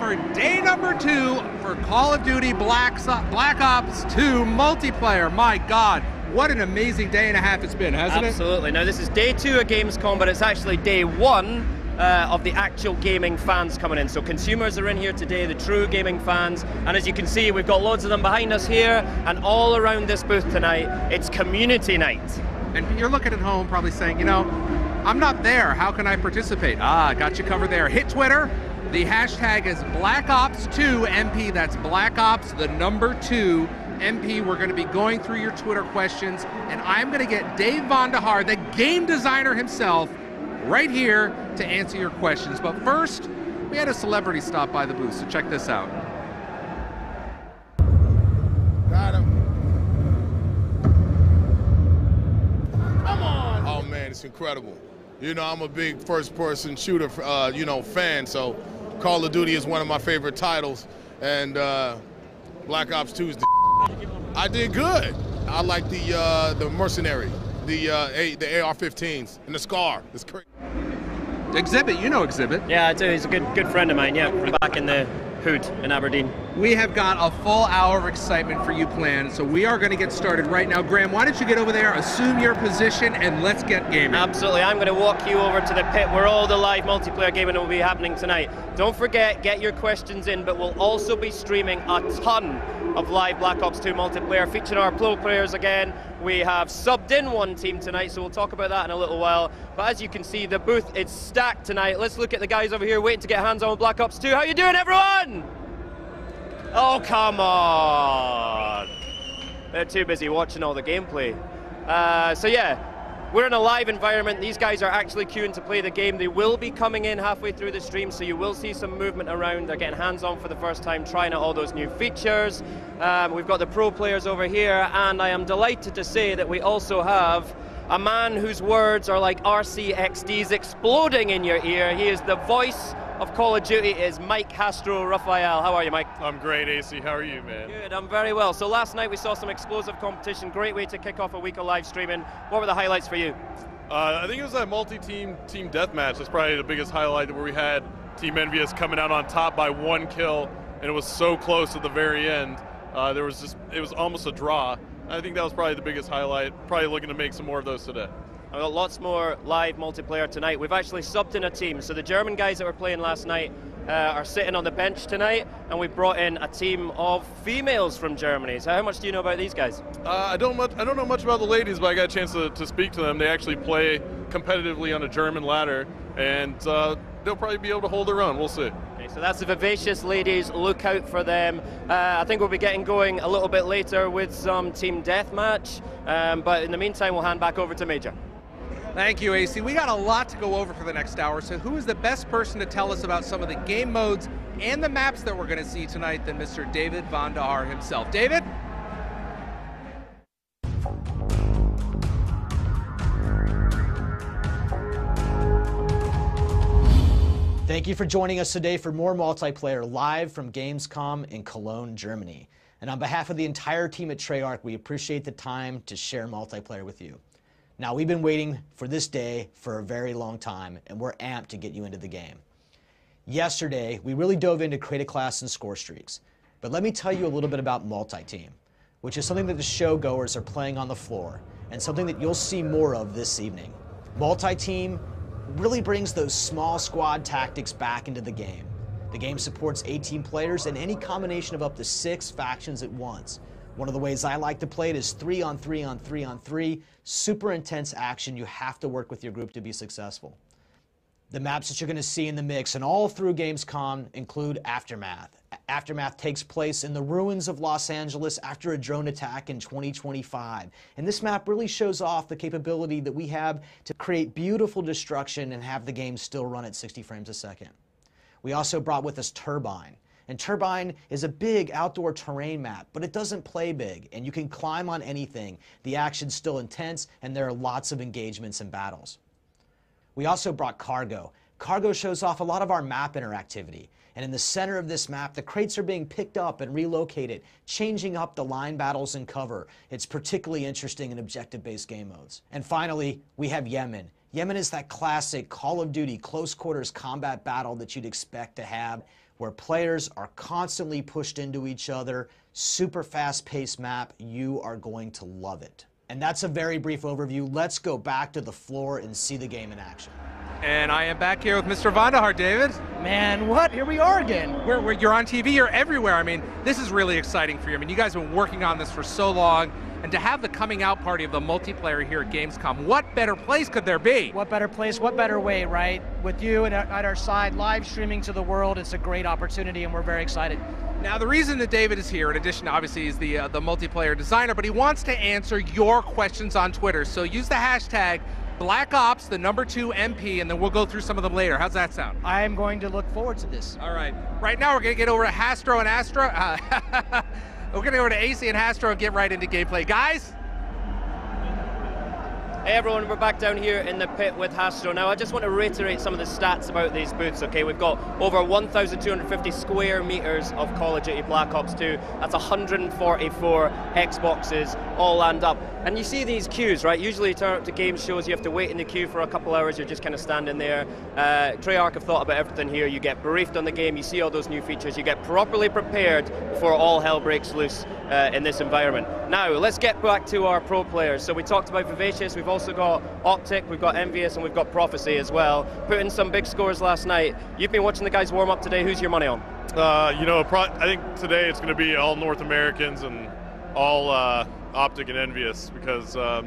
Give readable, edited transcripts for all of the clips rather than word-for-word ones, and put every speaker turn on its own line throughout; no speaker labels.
for day number 2 for Call of Duty Black Ops 2 multiplayer. My God, what an amazing day and a half it's been, hasn't it?
Absolutely. Now this is day 2 of Gamescom, but it's actually day 1 of the actual gaming fans coming in. So consumers are in here today, the true gaming fans, and as you can see, we've got loads of them behind us here, and all around this booth tonight, it's community night.
And you're looking at home probably saying, you know, I'm not there, how can I participate? Got you covered there. Hit Twitter. The hashtag is Black Ops 2 MP. That's Black Ops, the number 2 MP. We're going to be going through your Twitter questions, and I'm going to get Dave Vonderhaar, the game designer himself, right here to answer your questions. But first, we had a celebrity stop by the booth, so check this out.
Got him. Come on. Oh man, it's incredible. You know, I'm a big first-person shooter, fan, so Call of Duty is one of my favorite titles, and Black Ops 2 is the I did good. I like the Mercenary, the AR-15s, and the Scar. It's crazy.
Exhibit, you know Exhibit.
Yeah, I do. He's a good friend of mine, yeah, from back in the hood in Aberdeen.
We have got a full hour of excitement for you planned, so we are going to get started right now. Graham, why don't you get over there, assume your position, and let's get gaming.
Absolutely. I'm going to walk you over to the pit where all the live multiplayer gaming will be happening tonight. Don't forget, get your questions in, but we'll also be streaming a ton of live Black Ops 2 multiplayer, featuring our pro players again. We have subbed in one team tonight, so we'll talk about that in a little while. But as you can see, the booth is stacked tonight. Let's look at the guys over here waiting to get hands on with Black Ops 2. How you doing, everyone? Oh, come on. They're too busy watching all the gameplay. So yeah, we're in a live environment. These guys are actually queuing to play the game. They will be coming in halfway through the stream, so you will see some movement around. They're getting hands-on for the first time, trying out all those new features. We've got the pro players over here, and I am delighted to say that we also have a man whose words are like RCXDs exploding in your ear. He is the voice of Call of Duty, is Mike Castro-Rafael. How are you, Mike?
I'm great, AC. How are you, man?
Good, I'm very well. So last night we saw some explosive competition. Great way to kick off a week of live streaming. What were the highlights for you?
I think it was that multi-team deathmatch. That's probably the biggest highlight, where we had Team Envious coming out on top by 1 kill, and it was so close at the very end. It was almost a draw. I think that was probably the biggest highlight. Probably looking to make some more of those today.
I've got lots more live multiplayer tonight. We've actually subbed in a team. So the German guys that were playing last night are sitting on the bench tonight, and we brought in a team of females from Germany. So how much do you know about these guys?
I don't know much about the ladies, but I got a chance to speak to them. They actually play competitively on a German ladder, and they'll probably be able to hold their own. We'll see.
Okay, so that's the Vivacious ladies. Look out for them. I think we'll be getting going a little bit later with some team deathmatch, but in the meantime, we'll hand back over to Major.
Thank you, AC. We got a lot to go over for the next hour, so who is the best person to tell us about some of the game modes and the maps that we're going to see tonight than Mr. David Vonderhaar himself. David?
Thank you for joining us today for more multiplayer live from Gamescom in Cologne, Germany. And on behalf of the entire team at Treyarch, we appreciate the time to share multiplayer with you. Now, we've been waiting for this day for a very long time, and we're amped to get you into the game. Yesterday, we really dove into create a class and score streaks. But let me tell you a little bit about multi-team, which is something that the show goers are playing on the floor, and something that you'll see more of this evening. Multi-team really brings those small squad tactics back into the game. The game supports 18 players and any combination of up to 6 factions at once. One of the ways I like to play it is 3-on-3-on-3-on-3, super intense action. You have to work with your group to be successful. The maps that you're going to see in the mix and all through Gamescom include Aftermath. Aftermath takes place in the ruins of Los Angeles after a drone attack in 2025. And this map really shows off the capability that we have to create beautiful destruction and have the game still run at 60 frames a second. We also brought with us Turbine. And Turbine is a big outdoor terrain map, but it doesn't play big, and you can climb on anything. The action's still intense, and there are lots of engagements and battles. We also brought Cargo. Cargo shows off a lot of our map interactivity. And in the center of this map, the crates are being picked up and relocated, changing up the line battles and cover. It's particularly interesting in objective-based game modes. And finally, we have Yemen. Yemen is that classic Call of Duty close quarters combat battle that you'd expect to have where players are constantly pushed into each other, super fast-paced map. You are going to love it. And that's a very brief overview. Let's go back to the floor and see the game in action.
And I am back here with Mr. Vonderhaar, David.
Man, what? Here we are again.
You're on TV, you're everywhere. I mean, this is really exciting for you. I mean, you guys have been working on this for so long, and to have the coming out party of the multiplayer here at Gamescom, what better place could there be?
What better place, what better way, right? With you and at our side, live streaming to the world, it's a great opportunity, and we're very excited.
Now, the reason that David is here, in addition, obviously, is the multiplayer designer, but he wants to answer your questions on Twitter. So use the hashtag BlackOps, the #2 MP, and then we'll go through some of them later. How's that sound?
I am going to look forward to this.
All right. Right now, we're going to get over to Hastro and Astro. We're going to go over to AC and Hastro and get right into gameplay. Guys?
Hey everyone, we're back down here in the pit with Hastro. Now I just want to reiterate some of the stats about these booths, okay? We've got over 1,250 square meters of Call of Duty Black Ops 2. That's 144 Xboxes all lined up. And you see these queues, right? Usually you turn up to game shows, you have to wait in the queue for a couple hours, you're just kind of standing there. Treyarch have thought about everything here. You get briefed on the game, you see all those new features, you get properly prepared before all hell breaks loose in this environment. Now, let's get back to our pro players. So we talked about Vivacious, we've also got Optic, we've got Envious, and we've got Prophecy as well. Put in some big scores last night. You've been watching the guys warm up today. Who's your money on?
You know, I think today it's going to be all North Americans and all Optic and Envious, because I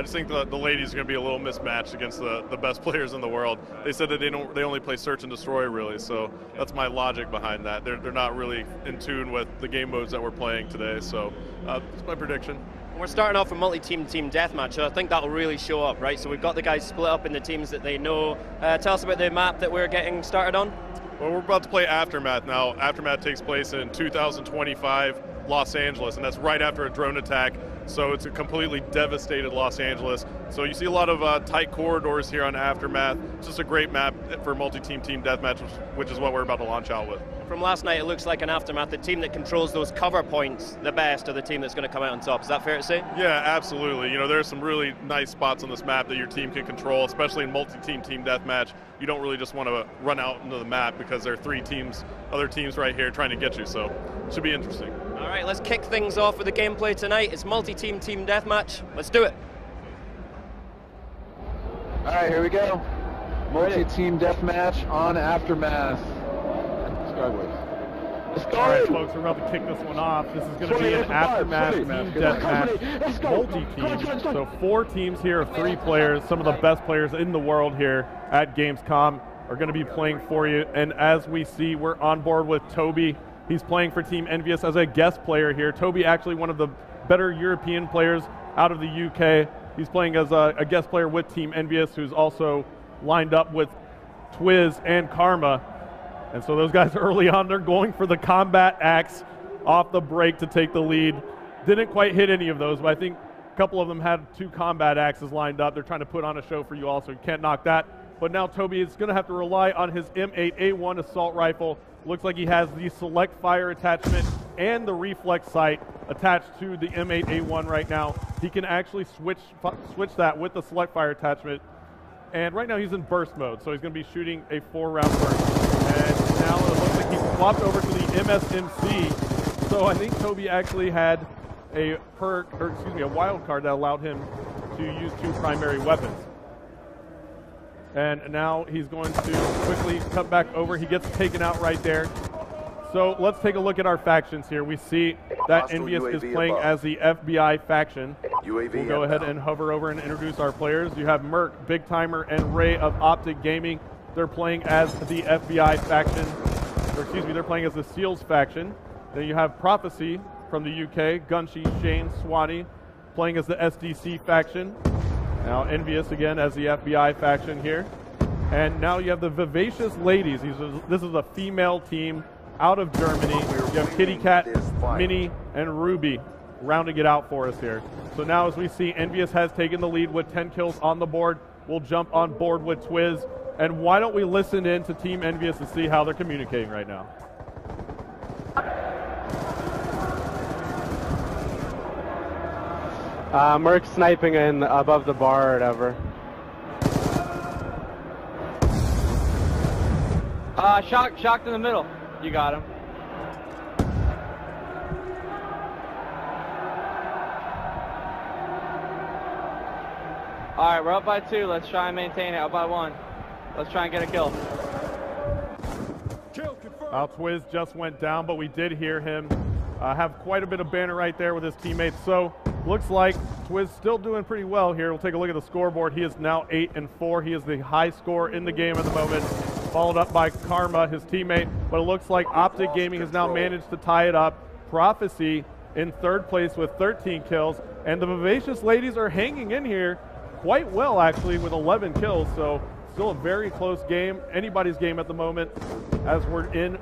just think the ladies are going to be a little mismatched against the best players in the world. They said that they only play Search and Destroy, really, so that's my logic behind that. They're not really in tune with the game modes that we're playing today, so that's my prediction.
We're starting off with multi-team team deathmatch, so I think that'll really show up, right? So we've got the guys split up in the teams that they know. Tell us about the map that we're getting started on.
Well, we're about to play Aftermath now. Aftermath takes place in 2025 Los Angeles, and that's right after a drone attack. So it's a completely devastated Los Angeles. So you see a lot of tight corridors here on Aftermath. It's just a great map for multi-team team deathmatch, which is what we're about to launch out with.
From last night, it looks like an Aftermath, the team that controls those cover points the best are the team that's going to come out on top. Is that fair to say?
Yeah, absolutely. You know, there's some really nice spots on this map that your team can control, especially in multi-team team deathmatch. You don't really just want to run out into the map because there are other teams right here trying to get you, so it should be interesting.
All right, let's kick things off with the gameplay tonight. It's multi-team team deathmatch. Let's do it.
All right, here we go. Multi-team deathmatch on Aftermath. Let's go.
All right, folks, we're about to kick this one off. This is going to be an Aftermath team deathmatch, multi-team. So 4 teams here of 3 players. Some of the best players in the world here at Gamescom are going to be playing for you. And as we see, we're on board with Toby. He's playing for Team Envious as a guest player here. Toby, actually one of the better European players out of the UK. He's playing as a guest player with Team Envious, who's also lined up with Twiz and Karma. And so those guys early on, they're going for the combat axe off the break to take the lead. Didn't quite hit any of those, but I think a couple of them had 2 combat axes lined up. They're trying to put on a show for you all, so you can't knock that. But now Toby is going to have to rely on his M8A1 assault rifle. Looks like he has the select fire attachment and the reflex sight attached to the M8A1 right now. He can actually switch that with the select fire attachment. And right now he's in burst mode, so he's going to be shooting a 4-round burst. And now it looks like he's swapped over to the MSMC. So I think Toby actually had a wild card that allowed him to use 2 primary weapons. And now he's going to quickly cut back over. He gets taken out right there. So let's take a look at our factions here. We see that Envious is playing as the FBI faction. We'll go ahead and hover over and introduce our players. You have Merc, Big Timer, and Ray of Optic Gaming. They're playing as the FBI faction, or excuse me, they're playing as the SEALs faction. Then you have Prophecy from the UK, Gunshi, Shane, Swanee, playing as the SDC faction. Now Envious again as the FBI faction here. And now you have the Vivacious Ladies. This is a female team out of Germany. You have Kitty Cat, Minnie, and Ruby rounding it out for us here. So now as we see, Envious has taken the lead with 10 kills on the board. We'll jump on board with Twiz. And why don't we listen in to Team Envious to see how they're communicating right now.
Merc sniping in above the bar or whatever. Shocked in the middle. You got him. All right, we're up by 2. Let's try and maintain it. Up by 1. Let's try and get a kill.
Twiz just went down, but we did hear him have quite a bit of banter right there with his teammates. So looks like Twiz still doing pretty well here. We'll take a look at the scoreboard. He is now 8-4. He is the high scorer in the game at the moment, followed up by Karma, his teammate. But it looks like Optic Gaming has now managed to tie it up. Prophecy in 3rd place with 13 kills. And the Vivacious Ladies are hanging in here quite well, actually, with 11 kills. So still a very close game, anybody's game at the moment, as we're in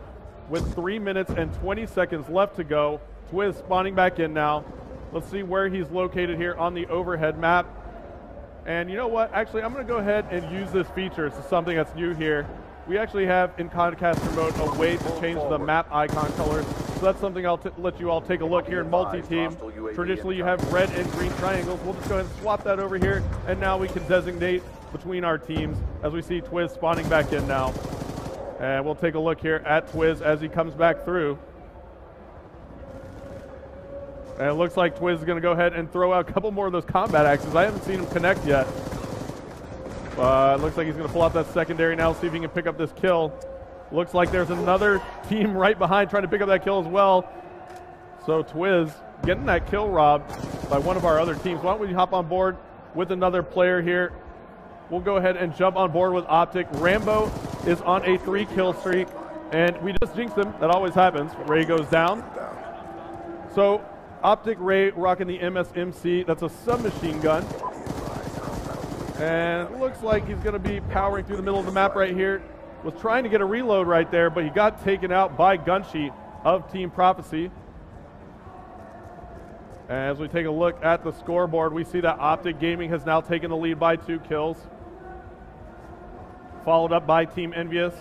with 3 minutes and 20 seconds left to go. Twiz spawning back in now. Let's see where he's located here on the overhead map. And you know what? Actually, I'm going to go ahead and use this feature. This is something that's new here. We actually have in Concaster mode a way to change the map icon colors. So that's something I'll let you all take a look here in multi-team. Traditionally, you have red and green triangles. We'll just go ahead and swap that over here. And now we can designate between our teams as we see Twiz spawning back in now. And we'll take a look here at Twiz as he comes back through. And it looks like Twiz is going to go ahead and throw out a couple more of those combat axes. I haven't seen him connect yet. Looks like he's going to pull out that secondary now, see if he can pick up this kill. Looks like there's another team right behind trying to pick up that kill as well. So Twiz getting that kill robbed by one of our other teams. Why don't we hop on board with another player here? We'll go ahead and jump on board with Optic. Rambo is on a 3-kill streak, and we just jinxed him. That always happens. Ray goes down. So Optic Ray rocking the MSMC. That's a submachine gun. And it looks like he's going to be powering through the middle of the map right here. Was trying to get a reload right there, but he got taken out by Gunshi of Team Prophecy. As we take a look at the scoreboard, we see that Optic Gaming has now taken the lead by 2 kills. Followed up by Team Envious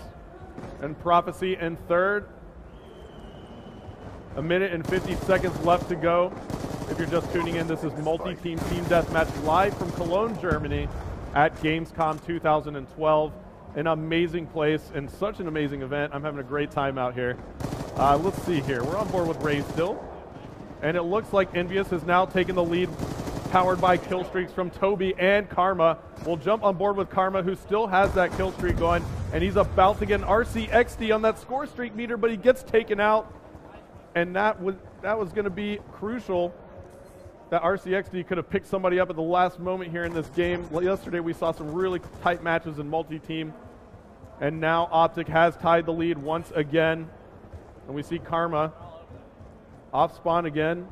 and Prophecy in 3rd. 1 minute and 50 seconds left to go. If you're just tuning in, this is multi-team team deathmatch live from Cologne, Germany at Gamescom 2012. An amazing place and such an amazing event. I'm having a great time out here. Let's see here. We're on board with Ray still. And it looks like Envious has now taken the lead, powered by kill streaks from Toby and Karma. We'll jump on board with Karma, who still has that kill streak going, and he's about to get an RCXD on that score streak meter, but he gets taken out. And that was going to be crucial. That RCXD could have picked somebody up at the last moment here in this game. Yesterday we saw some really tight matches in multi-team. And now Optic has tied the lead once again. And we see Karma off spawn again.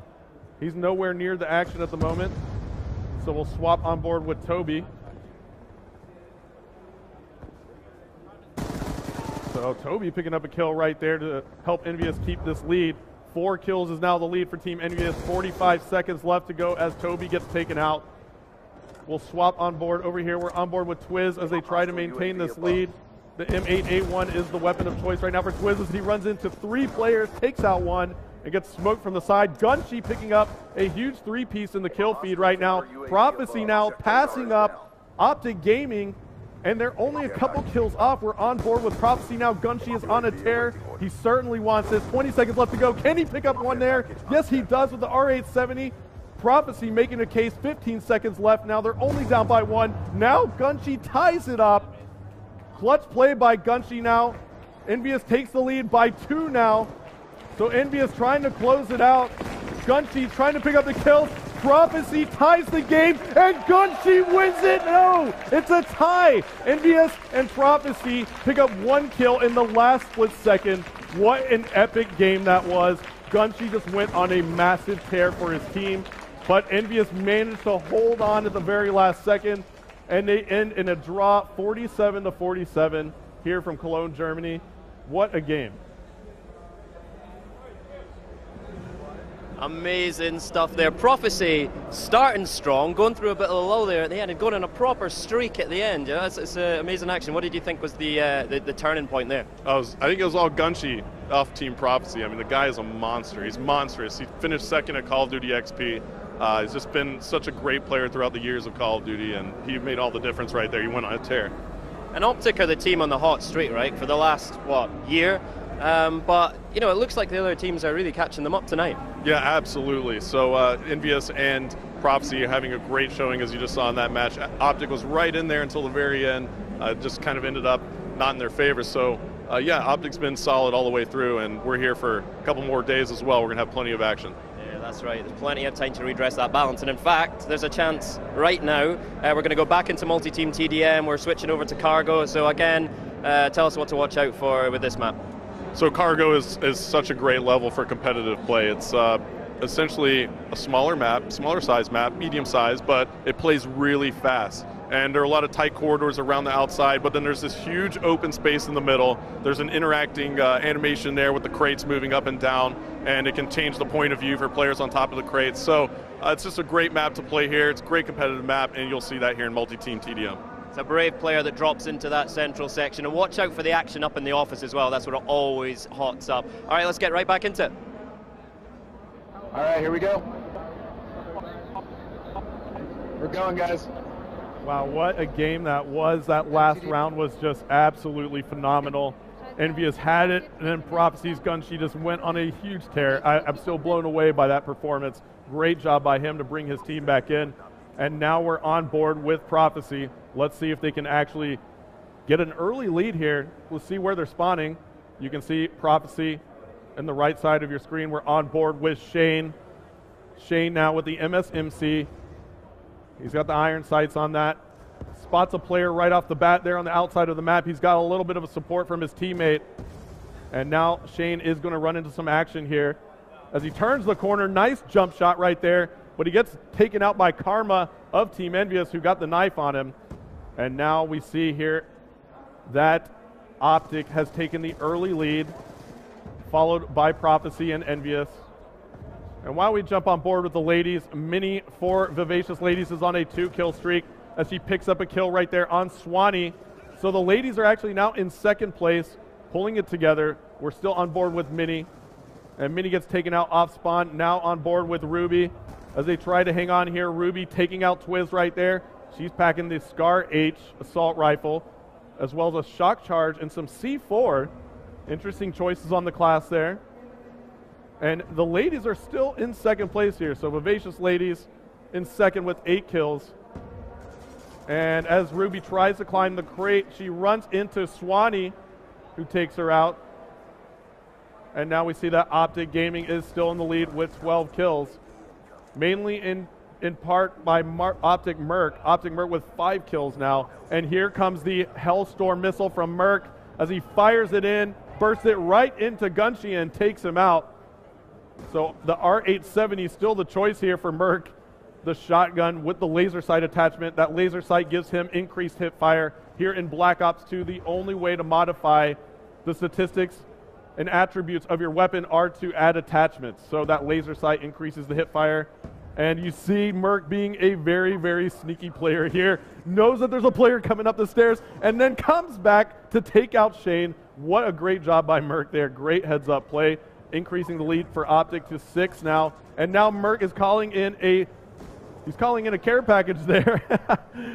He's nowhere near the action at the moment. So we'll swap on board with Toby. So Toby picking up a kill right there to help Envious keep this lead. 4 kills is now the lead for Team Envious. 45 seconds left to go as Toby gets taken out. We'll swap on board over here. We're on board with Twiz as they try to maintain this lead. The M8A1 is the weapon of choice right now for Twiz as he runs into 3 players, takes out 1, and gets smoked from the side. Gunshi picking up a huge 3-piece in the kill feed right now. Prophecy now passing up Optic Gaming, and they're only a couple kills off. We're on board with Prophecy now. Gunshi is on a tear. He certainly wants this. 20 seconds left to go. Can he pick up 1 there? Yes, he does with the R870. Prophecy making a case. 15 seconds left now. They're only down by 1. Now Gunshi ties it up. Clutch play by Gunshi now. Envious takes the lead by 2 now. So Envious trying to close it out. Gunshi trying to pick up the kills. Prophecy ties the game, and Gunshi wins it. No, it's a tie. Envious and Prophecy pick up 1 kill in the last split second. What an epic game that was. Gunshi just went on a massive tear for his team, but Envious managed to hold on at the very last second, and they end in a draw 47-47 here from Cologne, Germany. What a game.
Amazing stuff there. Prophecy starting strong, going through a bit of a lull there at the end and going on a proper streak at the end. Yeah, it's amazing action. What did you think was the turning point there?
I think it was all Gunshi off Team Prophecy. I mean, the guy is a monster. He's monstrous. He finished 2nd at Call of Duty XP. He's just been such a great player throughout the years of Call of Duty, and he made all the difference right there. He went on a tear.
And Optic are the team on the hot streak, right? For the last, year? But, you know, it looks like the other teams are really catching them up tonight.
Yeah, absolutely. So Envious and Prophecy are having a great showing, as you just saw in that match. Optic was right in there until the very end, just kind of ended up not in their favor. So, yeah, Optic's been solid all the way through, and we're here for a couple more days as well. We're going to have plenty of action.
Yeah, that's right. There's plenty of time to redress that balance. And in fact, there's a chance right now. We're going to go back into multi-team TDM. We're switching over to Cargo. So again, tell us what to watch out for with this map.
So Cargo is such a great level for competitive play. It's essentially a smaller map, smaller size map, medium size, but it plays really fast. And there are a lot of tight corridors around the outside, but then there's this huge open space in the middle. There's an interacting animation there with the crates moving up and down, and it can change the point of view for players on top of the crates. So it's just a great map to play here. It's a great competitive map, and you'll see that here in multi-team TDM.
It's a brave player that drops into that central section, and watch out for the action up in the office as well. That's what it always hots up. All right, let's get right back into it.
All right, here we go. We're going, guys.
Wow, what a game that was. That last round was just absolutely phenomenal. Envious had it, and then Prophecy's gun, she just went on a huge tear. I'm still blown away by that performance. Great job by him to bring his team back in. And now we're on board with Prophecy. Let's see if they can actually get an early lead here. We'll see where they're spawning. You can see Prophecy on the right side of your screen. We're on board with Shane. Shane now with the MSMC. He's got the iron sights on that. Spots a player right off the bat there on the outside of the map. He's got a little bit of a support from his teammate. And now Shane is going to run into some action here. As he turns the corner, nice jump shot right there. But he gets taken out by Karma of Team Envious, who got the knife on him. And now we see here that Optic has taken the early lead, followed by Prophecy and Envious. And while we jump on board with the ladies, Minnie for Vivacious Ladies is on a 2-kill streak as she picks up a kill right there on Swanee. So the ladies are actually now in second place, pulling it together. We're still on board with Minnie. And Minnie gets taken out off spawn, now on board with Ruby as they try to hang on here. Ruby taking out Twiz right there. She's packing the Scar H assault rifle, as well as a shock charge and some C4. Interesting choices on the class there. And the ladies are still in second place here. So Vivacious Ladies in second with 8 kills. And as Ruby tries to climb the crate, she runs into Swanee, who takes her out. And now we see that Optic Gaming is still in the lead with 12 kills. Mainly in part by Optic Merc. Optic Merc with 5 kills now. And here comes the Hellstorm missile from Merc as he fires it in, bursts it right into Gunshi and takes him out. So the R870 still the choice here for Merc. The shotgun with the laser sight attachment. That laser sight gives him increased hip fire. Here in Black Ops 2, the only way to modify the statistics and attributes of your weapon are to add attachments. So that laser sight increases the hip fire. And you see Merc being a very, very sneaky player here. Knows that there's a player coming up the stairs and then comes back to take out Shane. What a great job by Merc there. Great heads up play. Increasing the lead for Optic to 6 now. And now Merc is calling in a care package there.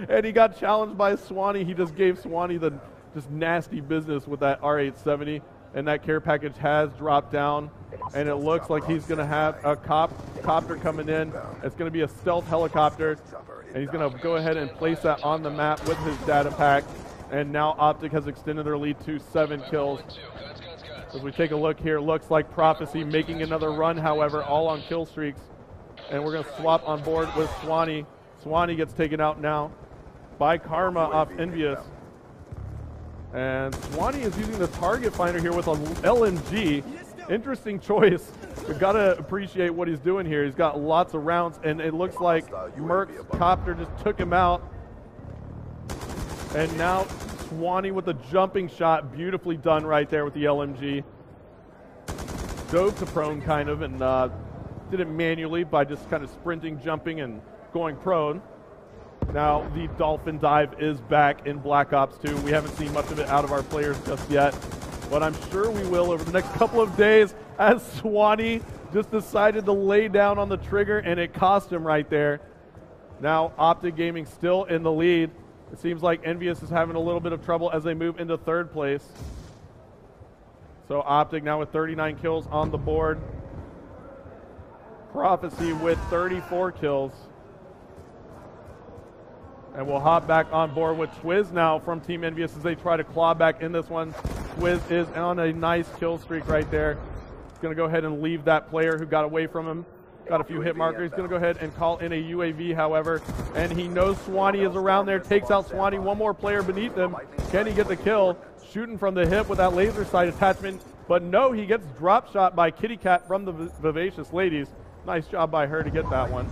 And he got challenged by Swanee. He just gave Swanee the just nasty business with that R870. And that care package has dropped down. And it looks like he's going to have a copter coming in. It's going to be a stealth helicopter. And he's going to go ahead and place that on the map with his data pack. And now Optic has extended their lead to 7 kills. As we take a look here, looks like Prophecy making another run, however, all on kill streaks. And we're going to swap on board with Swanee. Swanee gets taken out now by Karma off Envious. And Swanee is using the target finder here with an LMG. Interesting choice. We've got to appreciate what he's doing here. He's got lots of rounds, and it looks like Merc's copter just took him out. And now Swanee with a jumping shot, beautifully done right there with the LMG. Dove to prone kind of, and did it manually by just kind of sprinting, jumping, and going prone. Now the Dolphin Dive is back in Black Ops 2. We haven't seen much of it out of our players just yet, but I'm sure we will over the next couple of days as Swanee just decided to lay down on the trigger, and it cost him right there. Now Optic Gaming still in the lead. It seems like Envious is having a little bit of trouble as they move into third place. So Optic now with 39 kills on the board. Prophecy with 34 kills. And we'll hop back on board with Twiz now from Team Envious as they try to claw back in this one. Twiz is on a nice kill streak right there. He's going to go ahead and leave that player who got away from him. Got a few hit markers. He's going to go ahead and call in a UAV, however. And he knows Swanee is around there. Takes out Swanee. One more player beneath him. Can he get the kill? Shooting from the hip with that laser sight attachment. But no, he gets drop shot by Kitty Cat from the Vivacious Ladies. Nice job by her to get that one.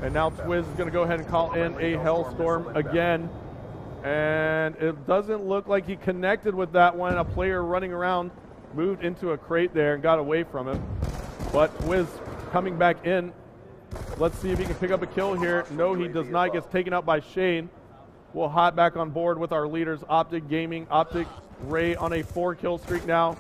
And now Twiz is going to go ahead and call in a Hellstorm again. And it doesn't look like he connected with that one. A player running around moved into a crate there and got away from him. But Twiz coming back in. Let's see if he can pick up a kill here. No, he does not. Gets taken out by Shane. We'll hop back on board with our leaders, Optic Gaming. Optic Ray on a 4-kill streak now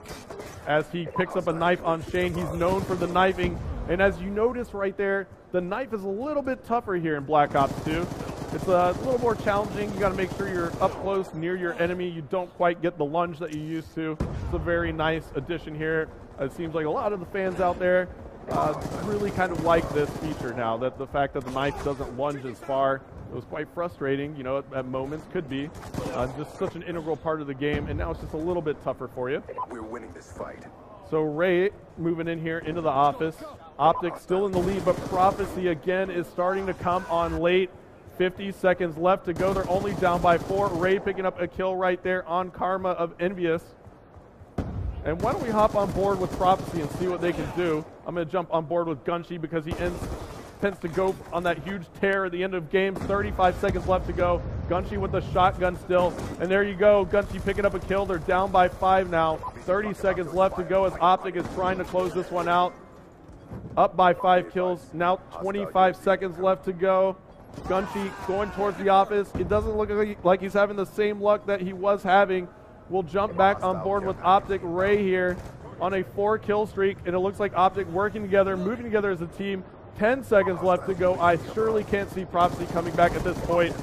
as he picks up a knife on Shane. He's known for the knifing. And as you notice right there, the knife is a little bit tougher here in Black Ops 2. It's a little more challenging. You got to make sure you're up close near your enemy. You don't quite get the lunge that you used to. It's a very nice addition here. It seems like a lot of the fans out there really kind of like this feature now, that the fact that the knife doesn't lunge as far. It was quite frustrating, you know, at moments, could be. Just such an integral part of the game, and now it's just a little bit tougher for you.
We're winning this fight.
So Ray moving in here into the office. Optic still in the lead, but Prophecy again is starting to come on late. 50 seconds left to go. They're only down by 4. Ray picking up a kill right there on Karma of Envious. And why don't we hop on board with Prophecy and see what they can do. I'm going to jump on board with Gunshi because he tends to go on that huge tear at the end of games. 35 seconds left to go. Gunshi with the shotgun still. And there you go. Gunshi picking up a kill. They're down by 5 now. 30 seconds left to go as Optic is trying to close this one out. Up by 5 kills. Now 25 seconds left to go. Gunshi going towards the office. It doesn't look like he's having the same luck that he was having. We'll jump back on board with Optic Ray here on a 4-kill streak. And it looks like Optic working together, moving together as a team. 10 seconds left to go. I surely can't see Prophecy coming back at this point.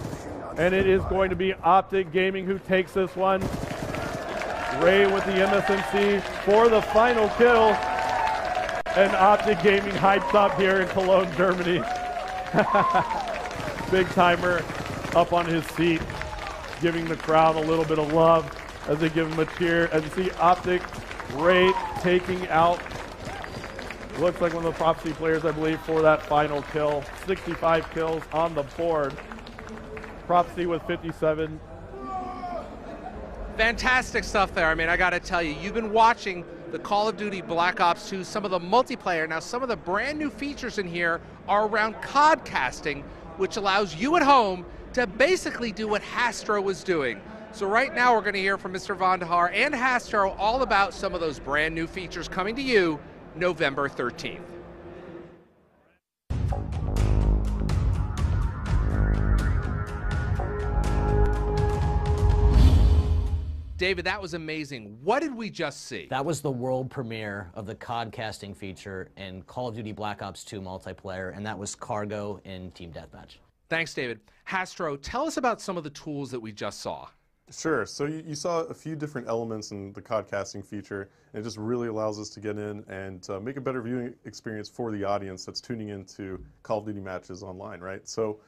And it is going to be Optic Gaming who takes this one. Ray with the MSMC for the final kill. And Optic Gaming hyped up here in Cologne, Germany. Big timer up on his seat, giving the crowd a little bit of love as they give him a cheer. And see Optic Ray taking out, looks like one of the Prophecy players, I believe, for that final kill. 65 kills on the board. Prophecy with 57.
Fantastic stuff there. I mean, I got to tell you, you've been watching the Call of Duty Black Ops 2, some of the multiplayer. Now, some of the brand new features in here are around codcasting, which allows you at home to basically do what Hastro was doing. So right now we're going to hear from Mr. Vandahar and Hastro all about some of those brand new features coming to you November 13th. David, that was amazing. What did we just see?
That was the world premiere of the codcasting feature in Call of Duty Black Ops 2 multiplayer, and that was Cargo in Team Deathmatch.
Thanks, David. Hastro, tell us about some of the tools that we just saw.
Sure. So you saw a few different elements in the codcasting feature, and it just really allows us to get in and make a better viewing experience for the audience that's tuning into Call of Duty matches online, right? So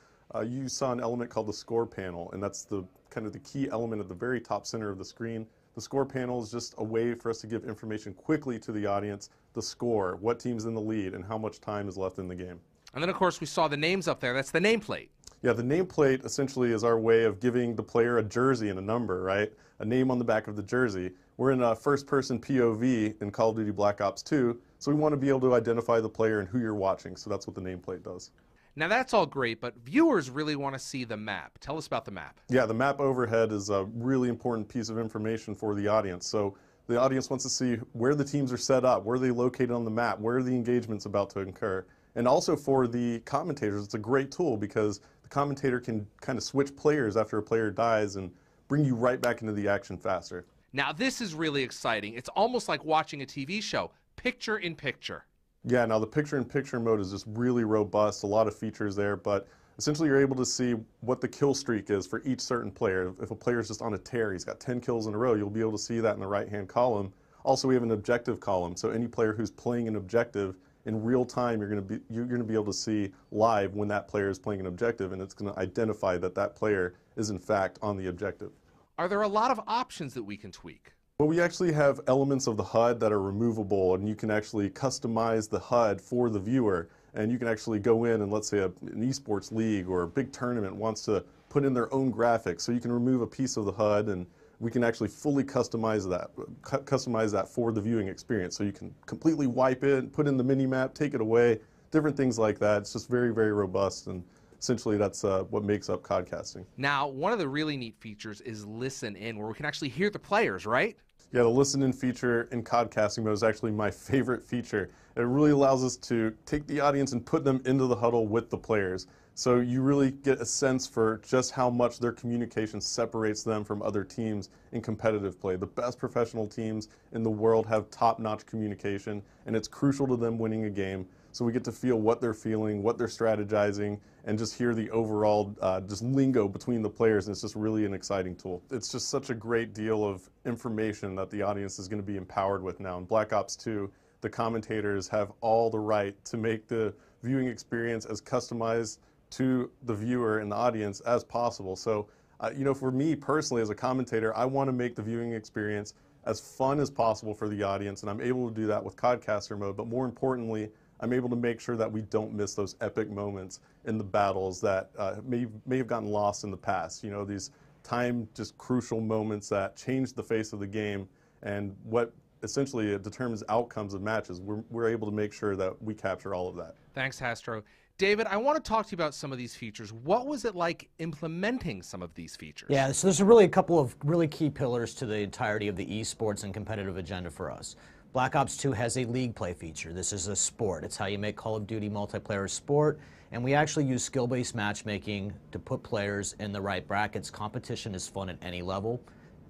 you saw an element called the score panel, and that's the kind of the key element at the very top center of the screen. The score panel is just a way for us to give information quickly to the audience, the score, what team's in the lead, and how much time is left in the game.
And then, of course, we saw the names up there. That's the nameplate.
Yeah, the nameplate essentially is our way of giving the player a jersey and a number, right? A name on the back of the jersey. We're in a first-person POV in Call of Duty Black Ops 2, so we want to be able to identify the player and who you're watching, so that's what the nameplate does.
Now, that's all great, but viewers really want to see the map. Tell us about the map.
Yeah, the map overhead is a really important piece of information for the audience. So the audience wants to see where the teams are set up, where are they located on the map, where are the engagements about to occur. And also for the commentators, it's a great tool because the commentator can kind of switch players after a player dies and bring you right back into the action faster.
Now, this is really exciting. It's almost like watching a TV show, picture in picture.
Yeah, now the picture-in-picture mode is just really robust, a lot of features there, but essentially you're able to see what the kill streak is for each certain player. If a player is just on a tear, he's got 10 kills in a row, you'll be able to see that in the right-hand column. Also, we have an objective column, so any player who's playing an objective in real time, you're going to be able to see live when that player is playing an objective, and it's going to identify that that player is in fact on the objective.
Are there a lot of options that we can tweak?
Well, we actually have elements of the HUD that are removable, and you can actually customize the HUD for the viewer, and you can actually go in and, let's say an esports league or a big tournament wants to put in their own graphics, so you can remove a piece of the HUD, and we can actually fully customize that for the viewing experience. So you can completely wipe it, put in the mini-map, take it away, different things like that. It's just very, very robust, and essentially that's what makes up codcasting.
Now, one of the really neat features is Listen In, where we can actually hear the players, right?
Yeah, the Listen In feature in codcasting mode is actually my favorite feature. It really allows us to take the audience and put them into the huddle with the players. So you really get a sense for just how much their communication separates them from other teams in competitive play. The best professional teams in the world have top-notch communication, and it's crucial to them winning a game. So we get to feel what they're feeling, what they're strategizing, and just hear the overall just lingo between the players, and it's just really an exciting tool. It's just such a great deal of information that the audience is going to be empowered with now. In Black Ops 2, the commentators have all the right to make the viewing experience as customized to the viewer and the audience as possible. So, you know, for me personally as a commentator, I want to make the viewing experience as fun as possible for the audience, and I'm able to do that with Codcaster mode, but more importantly, I'm able to make sure that we don't miss those epic moments in the battles that may have gotten lost in the past. You know, these just crucial moments that change the face of the game, and what essentially determines outcomes of matches. We're able to make sure that we capture all of that.
Thanks, Hastro. David, I want to talk to you about some of these features. What was it like implementing some of these features?
Yeah, so there's really a couple of really key pillars to the entirety of the esports and competitive agenda for us. Black Ops 2 has a league play feature. This is a sport. It's how you make Call of Duty multiplayer a sport, and we actually use skill-based matchmaking to put players in the right brackets. Competition is fun at any level,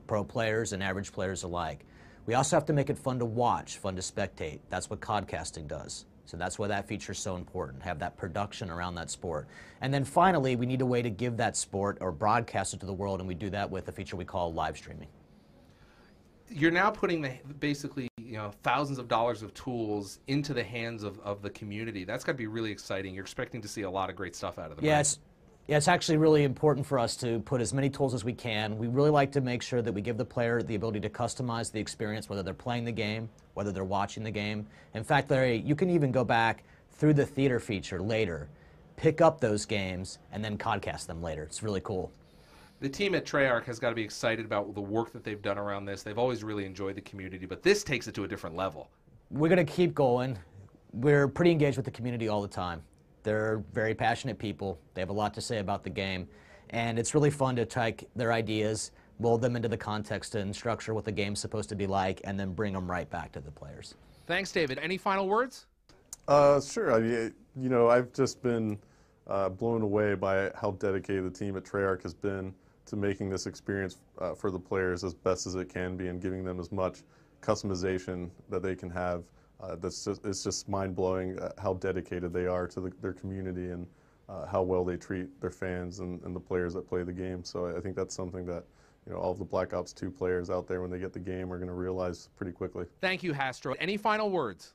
pro players and average players alike. We also have to make it fun to watch, fun to spectate. That's what codcasting does. So that's why that feature is so important, have that production around that sport. And then finally, we need a way to give that sport or broadcast it to the world, and we do that with a feature we call live streaming.
You're now putting basically, you know, thousands of dollars of tools into the hands of the community. That's got to be really exciting. You're expecting to see a lot of great stuff out of them.
Yes. Right? Yeah, it's actually really important for us to put as many tools as we can. We really like to make sure that we give the player the ability to customize the experience, whether they're playing the game, whether they're watching the game. In fact, Larry, you can even go back through the theater feature later, pick up those games, and then codcast them later. It's really cool.
The team at Treyarch has got to be excited about the work that they've done around this. They've always really enjoyed the community, but this takes it to a different level.
We're going to keep going. We're pretty engaged with the community all the time. They're very passionate people. They have a lot to say about the game, and it's really fun to take their ideas, mold them into the context and structure what the game's supposed to be like, and then bring them right back to the players.
Thanks, David. Any final words?
Sure. I mean, you know, I've just been blown away by how dedicated the team at Treyarch has been to making this experience for the players as best as it can be and giving them as much customization that they can have. It's just mind-blowing how dedicated they are to their community and how well they treat their fans and the players that play the game. So I think that's something that, you know, all of the Black Ops 2 players out there when they get the game are going to realize pretty quickly.
Thank you, Hastro. Any final words?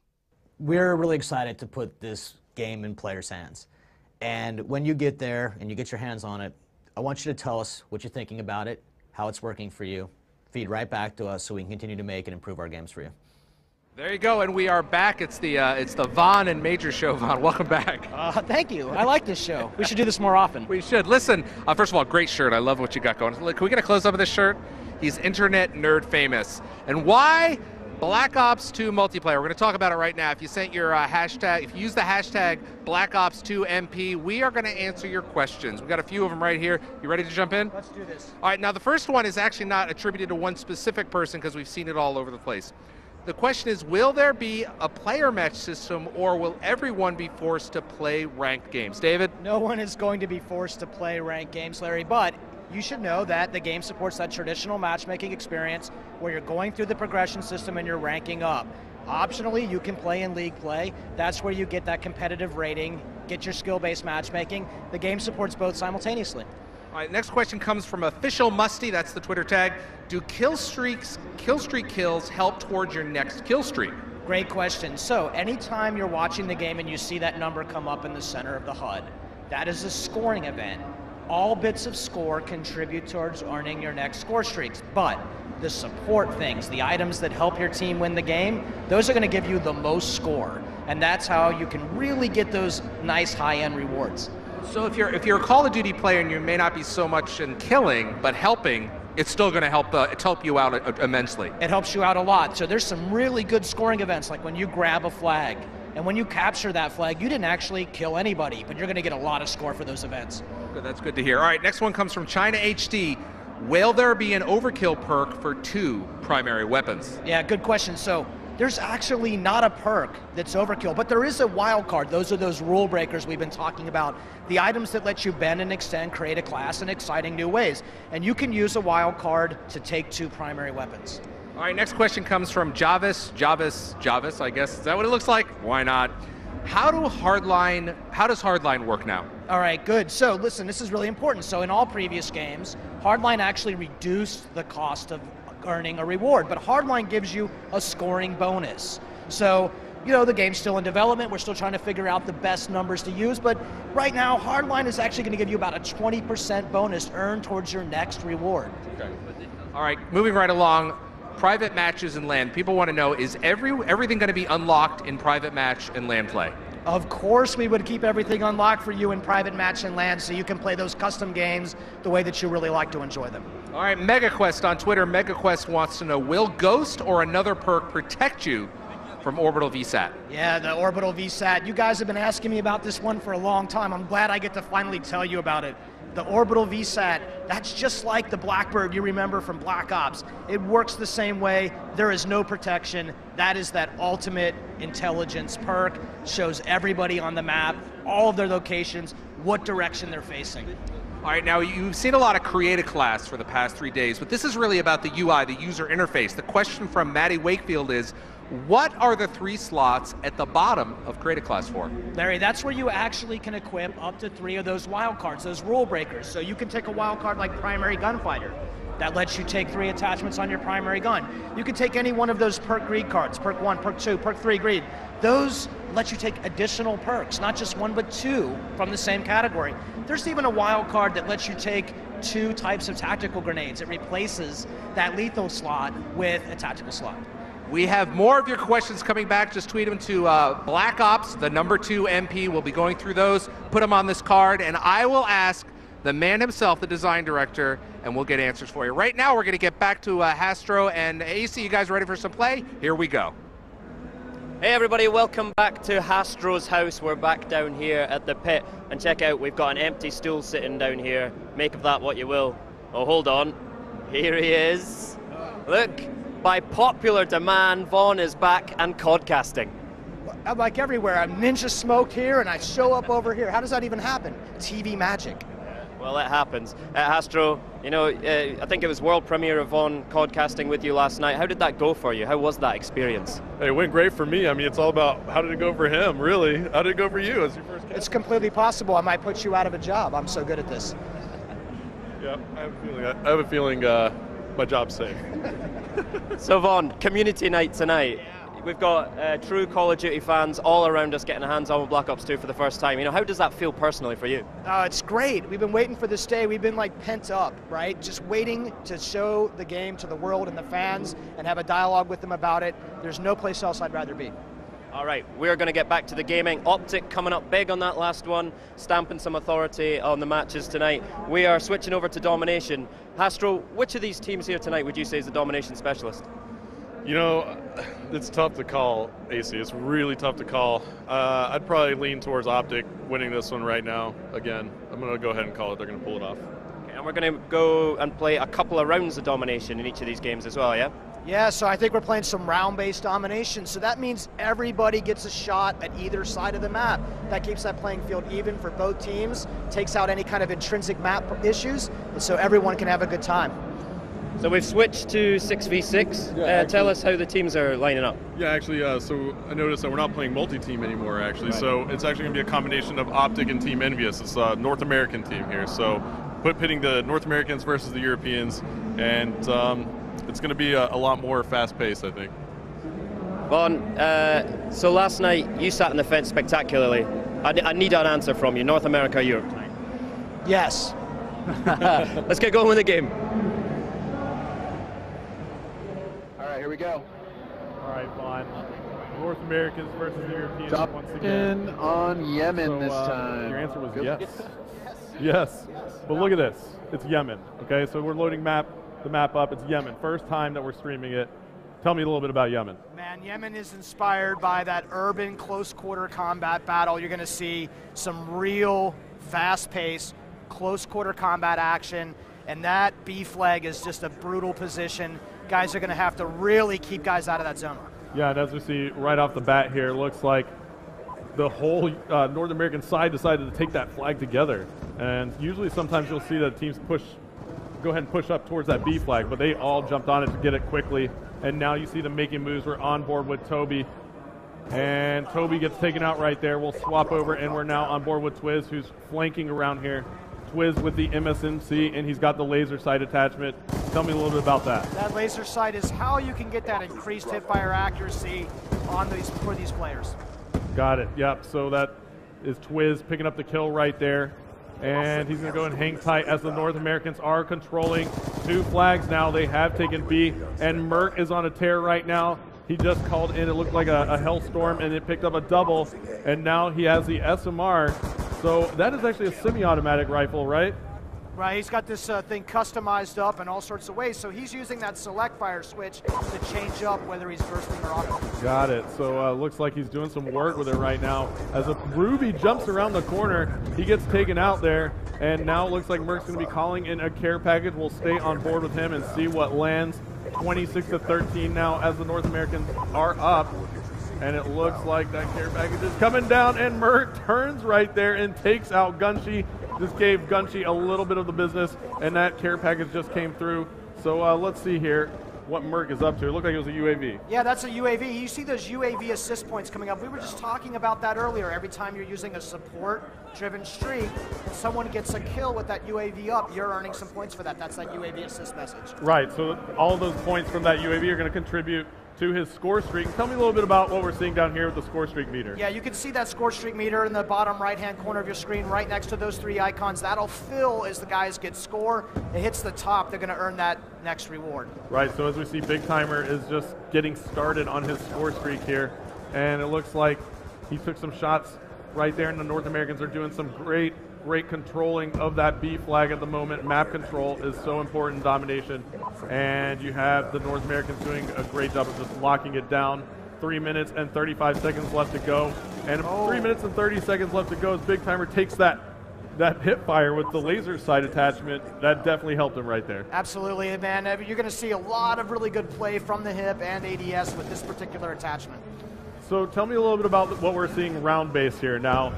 We're really excited to put this game in players' hands. And when you get there and you get your hands on it, I want you to tell us what you're thinking about it, how it's working for you. Feed right back to us so we can continue to make and improve our games for you.
There you go, and we are back. It's the Vaughn and Major show. Vaughn, welcome back.
Thank you. I like this show. We should do this more often.
We should. Listen, first of all, great shirt. I love what you got going. Can we get a close-up of this shirt? He's internet nerd famous. And why Black Ops 2 multiplayer? We're going to talk about it right now. If you sent your hashtag, if you use the hashtag Black Ops 2 MP, we are going to answer your questions. We've got a few of them right here. You ready to jump in?
Let's do this.
All right, now the first one is actually not attributed to one specific person because we've seen it all over the place. The question is, will there be a player match system, or will everyone be forced to play ranked games? David?
No one is going to be forced to play ranked games, Larry, but you should know that the game supports that traditional matchmaking experience where you're going through the progression system and you're ranking up. Optionally, you can play in league play. That's where you get that competitive rating, get your skill-based matchmaking. The game supports both simultaneously.
All right, next question comes from Official Musty, that's the Twitter tag. Do kill streak kills help towards your next kill streak?
Great question. So anytime you're watching the game and you see that number come up in the center of the HUD, that is a scoring event. All bits of score contribute towards earning your next score streaks, but the support things, the items that help your team win the game, those are going to give you the most score, and that's how you can really get those nice high-end rewards.
So if you're a Call of Duty player and you may not be so much in killing, but helping, it's still going to help you out immensely.
It helps you out a lot. So there's some really good scoring events, like when you grab a flag, and when you capture that flag, you didn't actually kill anybody, but you're going to get a lot of score for those events.
Good, that's good to hear. All right, next one comes from China HD. Will there be an overkill perk for 2 primary weapons?
Yeah, good question. So there's actually not a perk that's overkill, but there is a wild card. Those are those rule breakers we've been talking about. The items that let you bend and extend, create a class in exciting new ways. And you can use a wild card to take 2 primary weapons.
All right, next question comes from Javis, I guess. Is that what it looks like? Why not? How does Hardline work now?
All right, good. So listen, this is really important. So in all previous games, Hardline actually reduced the cost of earning a reward, but Hardline gives you a scoring bonus. So, you know, the game's still in development. We're still trying to figure out the best numbers to use, but right now, Hardline is actually going to give you about a 20% bonus earned towards your next reward.
Okay. All right, moving right along. Private matches and LAN. People want to know, is everything going to be unlocked in private match and LAN play?
Of course we would keep everything unlocked for you in private match and LAN so you can play those custom games the way that you really like to enjoy them.
All right, MegaQuest on Twitter. MegaQuest wants to know, will Ghost or another perk protect you from Orbital VSAT?
Yeah, the Orbital VSAT. You guys have been asking me about this one for a long time. I'm glad I get to finally tell you about it. The Orbital VSAT, that's just like the Blackbird you remember from Black Ops. It works the same way. There is no protection. That is that ultimate intelligence perk. Shows everybody on the map, all of their locations, what direction they're facing.
All right, now you've seen a lot of Create a Class for the past 3 days, but this is really about the UI, the user interface. The question from Maddie Wakefield is, what are the 3 slots at the bottom of Create a Class for?
Larry, that's where you actually can equip up to 3 of those wild cards, those rule breakers. So you can take a wild card like Primary Gunfighter. That lets you take 3 attachments on your primary gun. You can take any one of those perk greed cards, perk 1, perk 2, perk 3 greed. Those let you take additional perks, not just 1 but 2 from the same category. There's even a wild card that lets you take 2 types of tactical grenades. It replaces that lethal slot with a tactical slot.
We have more of your questions coming back. Just tweet them to Black Ops, the #2 MP. We'll be going through those, put them on this card, and I will ask the man himself, the design director, and we'll get answers for you. Right now, we're going to get back to Hastro and AC. You guys ready for some play? Here we go.
Hey everybody, welcome back to Hastro's house. We're back down here at the pit, and check out, we've got an empty stool sitting down here. Make of that what you will. Oh, hold on. Here he is. Look. By popular demand, Vaughn is back and codcasting.
I'm like everywhere. I'm Ninja Smoke here, and I show up over here. How does that even happen? TV magic.
Well, it happens. Hastro, you know, I think it was world premiere of Vaughn codcasting with you last night. How did that go for you? How was that experience?
It went great for me. I mean, it's all about how did it go for him, really. How did it go for you as your first cast?
It's completely possible. I might put you out of a job. I'm so good at this.
Yeah, I have a feeling my job's safe.
So Vaughn, community night tonight. We've got true Call of Duty fans all around us getting hands on with Black Ops 2 for the first time. You know, how does that feel personally for you?
It's great. We've been waiting for this day. We've been like pent up, right? Just waiting to show the game to the world and the fans and have a dialogue with them about it. There's no place else I'd rather be.
All right, we're going to get back to the gaming. Optic coming up big on that last one, stamping some authority on the matches tonight. We are switching over to Domination. Hastro, which of these teams here tonight would you say is the Domination specialist?
You know, it's tough to call, AC. It's really tough to call. I'd probably lean towards Optic winning this one right now. Again, I'm going to go ahead and call it. They're going to pull it off.
Okay, and we're going to go and play a couple of rounds of Domination in each of these games as well, yeah?
Yeah, so I think we're playing some round-based domination. So that means everybody gets a shot at either side of the map. That keeps that playing field even for both teams, takes out any kind of intrinsic map issues, and so everyone can have a good time.
So we've switched to 6v6. Tell us how the teams are lining up.
Yeah, actually, so I noticed that we're not playing multi-team anymore, actually. Right. So it's actually going to be a combination of Optic and Team Envious. It's a North American team here. So pitting the North Americans versus the Europeans, and it's going to be a lot more fast-paced, I think.
Vaughn, so last night you sat on the fence spectacularly. I need an answer from you. North America, Europe tonight?
Yes.
Let's get going with the game.
All right, here we go.
All right, Vaughn. North Americans versus the Europeans once
Top
again.
on Yemen this time.
Your answer was
Good.
yes. Yes. But look at this. It's Yemen. Okay, so we're loading the map up. It's Yemen. First time that we're streaming it. Tell me a little bit about Yemen.
Man, Yemen is inspired by that urban close quarter combat battle. You're going to see some real fast-paced close quarter combat action, and that B flag is just a brutal position. Guys are going to have to really keep guys out of that zone.
Yeah, and as we see right off the bat here, it looks like the whole North American side decided to take that flag together. And usually sometimes you'll see that teams go ahead and push up towards that B flag, but they all jumped on it to get it quickly. And now you see them making moves. We're on board with Toby. And Toby gets taken out right there. We'll swap over, and we're now on board with Twiz, who's flanking around here. Twiz with the MSMC, and he's got the laser sight attachment. Tell me a little bit about that.
That laser sight is how you can get that increased hipfire accuracy on for these players.
Got it. Yep. So that is Twiz picking up the kill right there. And he's going to go and hang tight as the North Americans are controlling 2 flags now. They have taken B, and Merc is on a tear right now. He just called in. It looked like a hellstorm, and it picked up a double. And now he has the SMR. So that is actually a semi-automatic rifle, right?
Right, he's got this thing customized up in all sorts of ways, so he's using that select fire switch to change up whether he's bursting or auto.
Got it. So looks like he's doing some work with it right now. As a Ruby jumps around the corner, he gets taken out there, and now it looks like Merc's going to be calling in a care package. We'll stay on board with him and see what lands. 26-13 now as the North Americans are up. And it looks like that care package is coming down, and Merc turns right there and takes out Gunshi. Just gave Gunshi a little bit of the business, and that care package just came through. So let's see here what Merc is up to. It looked like it was a UAV.
Yeah, that's a UAV. You see those UAV assist points coming up. We were just talking about that earlier. Every time you're using a support-driven streak, and someone gets a kill with that UAV up, you're earning some points for that. That's that UAV assist message.
Right, so all of those points from that UAV are going to contribute to his score streak. Tell me a little bit about what we're seeing down here with the score streak meter.
Yeah, you can see that score streak meter in the bottom right-hand corner of your screen right next to those 3 icons. That'll fill as the guys get score. It hits the top, they're going to earn that next reward.
Right, so as we see, Big Timer is just getting started on his score streak here, and it looks like he took some shots right there, and the North Americans are doing some great controlling of that B flag at the moment. Map control is so important in domination, and you have the North Americans doing a great job of just locking it down. 3 minutes and 35 seconds left to go, and 3 minutes and 30 seconds left to go as Big Timer takes that hip fire with the laser sight attachment. That definitely helped him right there.
Absolutely, man. You're going to see a lot of really good play from the hip and ADS with this particular attachment.
So tell me a little bit about what we're seeing round base here now.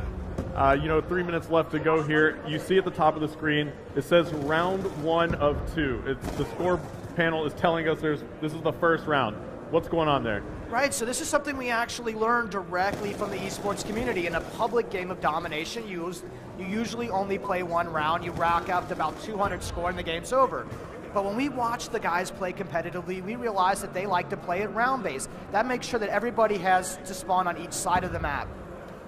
3 minutes left to go here. You see at the top of the screen, it says round 1 of 2. The score panel is telling us this is the first round. What's going on there?
Right, so this is something we actually learned directly from the esports community. In a public game of domination, you usually only play 1 round. You rack up to about 200 score and the game's over. But when we watch the guys play competitively, we realize that they like to play it round base. That makes sure that everybody has to spawn on each side of the map.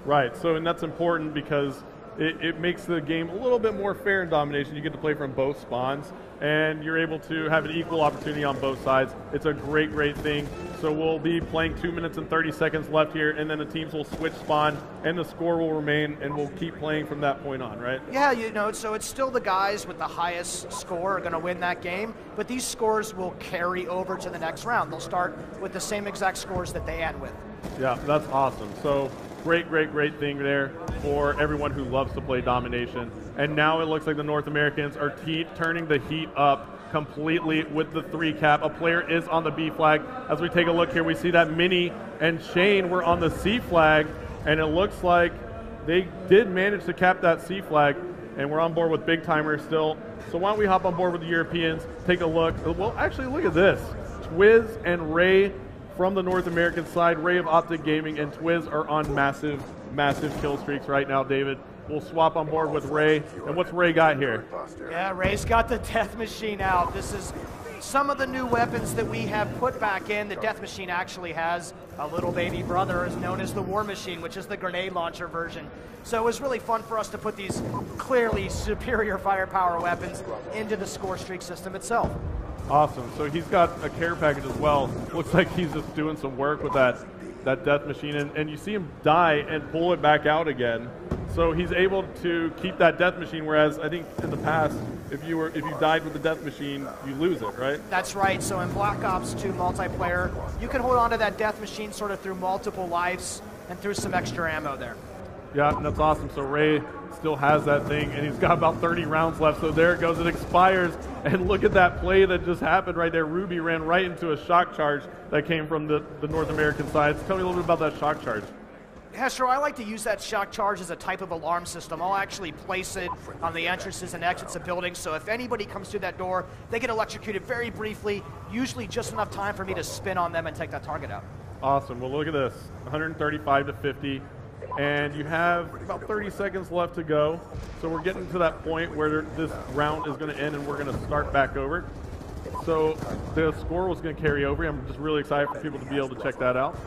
Right, and that's important because it makes the game a little bit more fair in domination. You get to play from both spawns, and you're able to have an equal opportunity on both sides. It's a great thing. So we'll be playing 2 minutes and 30 seconds left here, and then the teams will switch spawn, and the score will remain, and we'll keep playing from that point on, right?
Yeah, so it's still the guys with the highest score are going to win that game, but these scores will carry over to the next round. They'll start with the same exact scores that they end with.
Yeah, that's awesome. So great thing there for everyone who loves to play domination. And now it looks like the North Americans are turning the heat up completely with the 3 cap. A player is on the B flag. As we take a look here, we see that Minnie and Shane were on the C flag, and it looks like they did manage to cap that C flag, and we're on board with Big Timer still. So why don't we hop on board with the Europeans, take a look. Well, actually, look at this. Twiz and Ray from the North American side, Ray of Optic Gaming and Twiz are on massive kill streaks right now, David. we'll swap on board with Ray. And what's Ray got here?
Yeah, Ray's got the Death Machine out. This is some of the new weapons that we have put back in. The Death Machine actually has a little baby brother, is known as the War Machine, which is the grenade launcher version. So it was really fun for us to put these clearly superior firepower weapons into the score streak system itself.
Awesome. So he's got a care package as well. Looks like he's just doing some work with that Death Machine, and you see him die and pull it back out again. So he's able to keep that Death Machine, whereas I think in the past, if you died with the Death Machine, you lose it, right?
That's right. So in Black Ops 2 multiplayer, you can hold on to that Death Machine sort of through multiple lives and through some extra ammo there.
Yeah, and that's awesome. So Ray still has that thing, and he's got about 30 rounds left. So there it goes. It expires, and look at that play that just happened right there. Ruby ran right into a shock charge that came from the North American side. So tell me a little bit about that shock charge.
Hester, I like to use that shock charge as a type of alarm system. I'll actually place it on the entrances and exits of buildings, so if anybody comes through that door, they get electrocuted very briefly, usually just enough time for me to spin on them and take that target out.
Awesome. Well, look at this, 135 to 50, and you have about 30 seconds left to go. So we're getting to that point where this round is going to end and we're going to start back over. So the score was going to carry over. I'm just really excited for people to be able to check that out.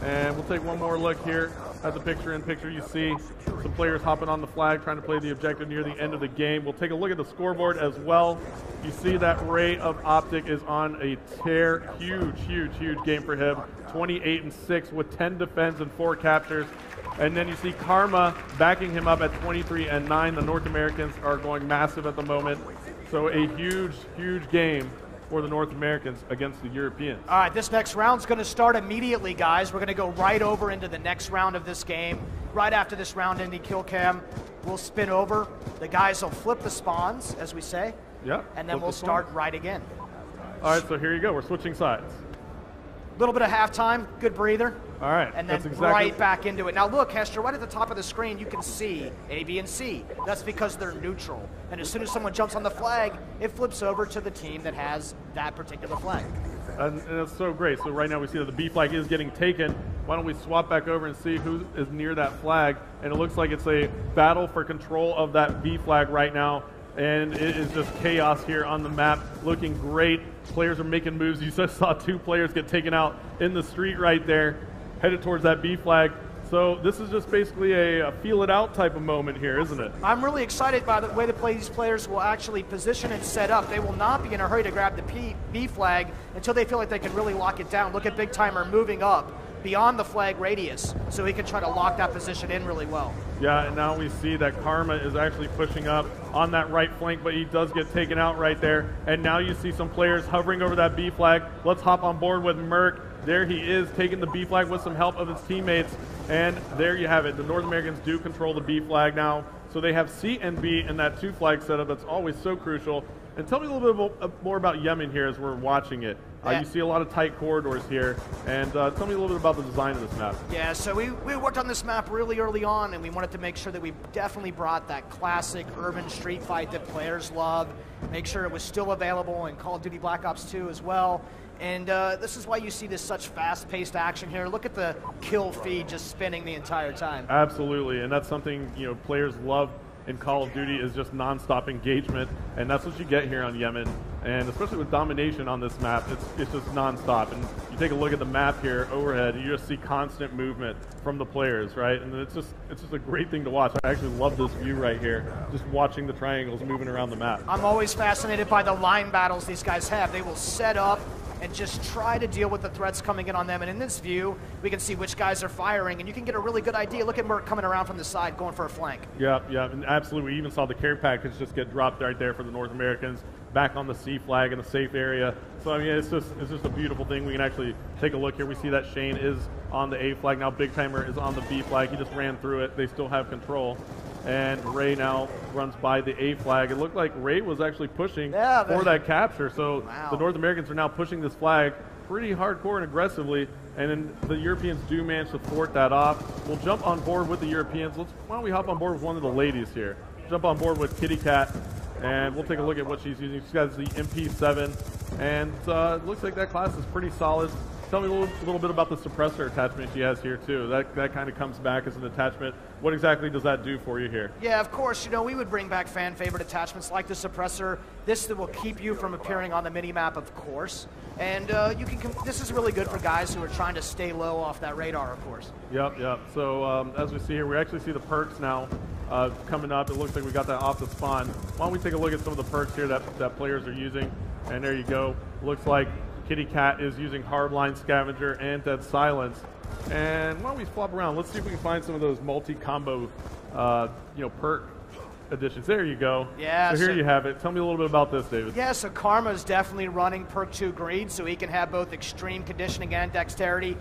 And we'll take one more look here at the picture-in-picture. You see some players hopping on the flag, trying to play the objective near the end of the game. We'll take a look at the scoreboard as well. You see that Ray of Optic is on a tear. Huge, huge, huge game for him. 28-6 with 10 defends and 4 captures. And then you see Karma backing him up at 23-9. The North Americans are going massive at the moment. So a huge, huge game for the North Americans against the Europeans.
All right, this next round's going to start immediately, guys. We're going to go right over into the next round of this game. Right after this round ending kill cam, we'll spin over. The guys will flip the spawns, as we say.
Yeah.
And then we'll start right again.
All right, so here you go. We're switching sides.
A little bit of halftime, good breather.
All right,
and then right back into it. Now look, Hester, right at the top of the screen, you can see A, B, and C. That's because they're neutral. And as soon as someone jumps on the flag, it flips over to the team that has that particular flag.
And that's so great. So right now we see that the B flag is getting taken. Why don't we swap back over and see who is near that flag? And it looks like it's a battle for control of that B flag right now. And it is just chaos here on the map, looking great. Players are making moves. You just saw 2 players get taken out in the street right there, headed towards that B flag. So this is just basically a feel it out type of moment here, isn't it?
I'm really excited by the way these players will actually position and set up. They will not be in a hurry to grab the B flag until they feel like they can really lock it down. Look at Big Timer moving up beyond the flag radius so he can try to lock that position in really well.
Yeah, and now we see that Karma is actually pushing up on that right flank, but he does get taken out right there. And now you see some players hovering over that B flag. Let's hop on board with Merc. There he is, taking the B flag with some help of his teammates. And there you have it. The North Americans do control the B flag now. So they have C and B in that 2 flag setup that's always so crucial. And tell me a little bit more about Yemen here as we're watching it. You see a lot of tight corridors here, and tell me a little bit about the design of this map.
Yeah, so we worked on this map really early on, and we wanted to make sure that we definitely brought that classic urban street fight that players love, make sure it was still available in Call of Duty Black Ops 2 as well. And this is why you see this such fast-paced action here. Look at the kill feed just spinning the entire time.
Absolutely, and that's something players love in Call of Duty is just non-stop engagement, and that's what you get here on Yemen. And especially with domination on this map, it's just non-stop. And you take a look at the map here overhead, you just see constant movement from the players, right? And it's just a great thing to watch. I actually love this view right here, just watching the triangles moving around the map.
I'm always fascinated by the line battles these guys have. They will set up and just try to deal with the threats coming in on them. And in this view, we can see which guys are firing, and you can get a really good idea. Look at Merc coming around from the side, going for a flank.
Yeah, and absolutely. We even saw the care package just get dropped right there for the North Americans, back on the C flag in a safe area. So, I mean, it's just a beautiful thing. We can actually take a look here. We see that Shane is on the A flag. Now Big Timer is on the B flag. He just ran through it. They still have control. And Ray now runs by the A flag. It looked like Ray was actually pushing for that capture. So the North Americans are now pushing this flag pretty hardcore and aggressively. And then the Europeans do manage to thwart that off. We'll jump on board with the Europeans. Why don't we hop on board with one of the ladies here? Jump on board with Kitty Cat. And we'll take a look at what she's using. She's got the MP7. And it looks like that class is pretty solid. Tell me a little bit about the suppressor attachment she has here too. That kind of comes back as an attachment. What exactly does that do for you here?
Yeah, of course, we would bring back fan favorite attachments like the suppressor. This will keep you from appearing on the mini-map, of course. And this is really good for guys who are trying to stay low off that radar, of course.
Yep. So as we see here, we actually see the perks now coming up. It looks like we got that off the spawn. Why don't we take a look at some of the perks here that players are using? And there you go. Looks like Kitty Cat is using Hardline Scavenger and Dead Silence. And why don't we flop around? Let's see if we can find some of those multi-combo, perk additions. There you go.
Yeah.
So here you have it. Tell me a little bit about this, David.
Yeah, so Karma's definitely running perk 2 greed, so he can have both extreme conditioning and dexterity,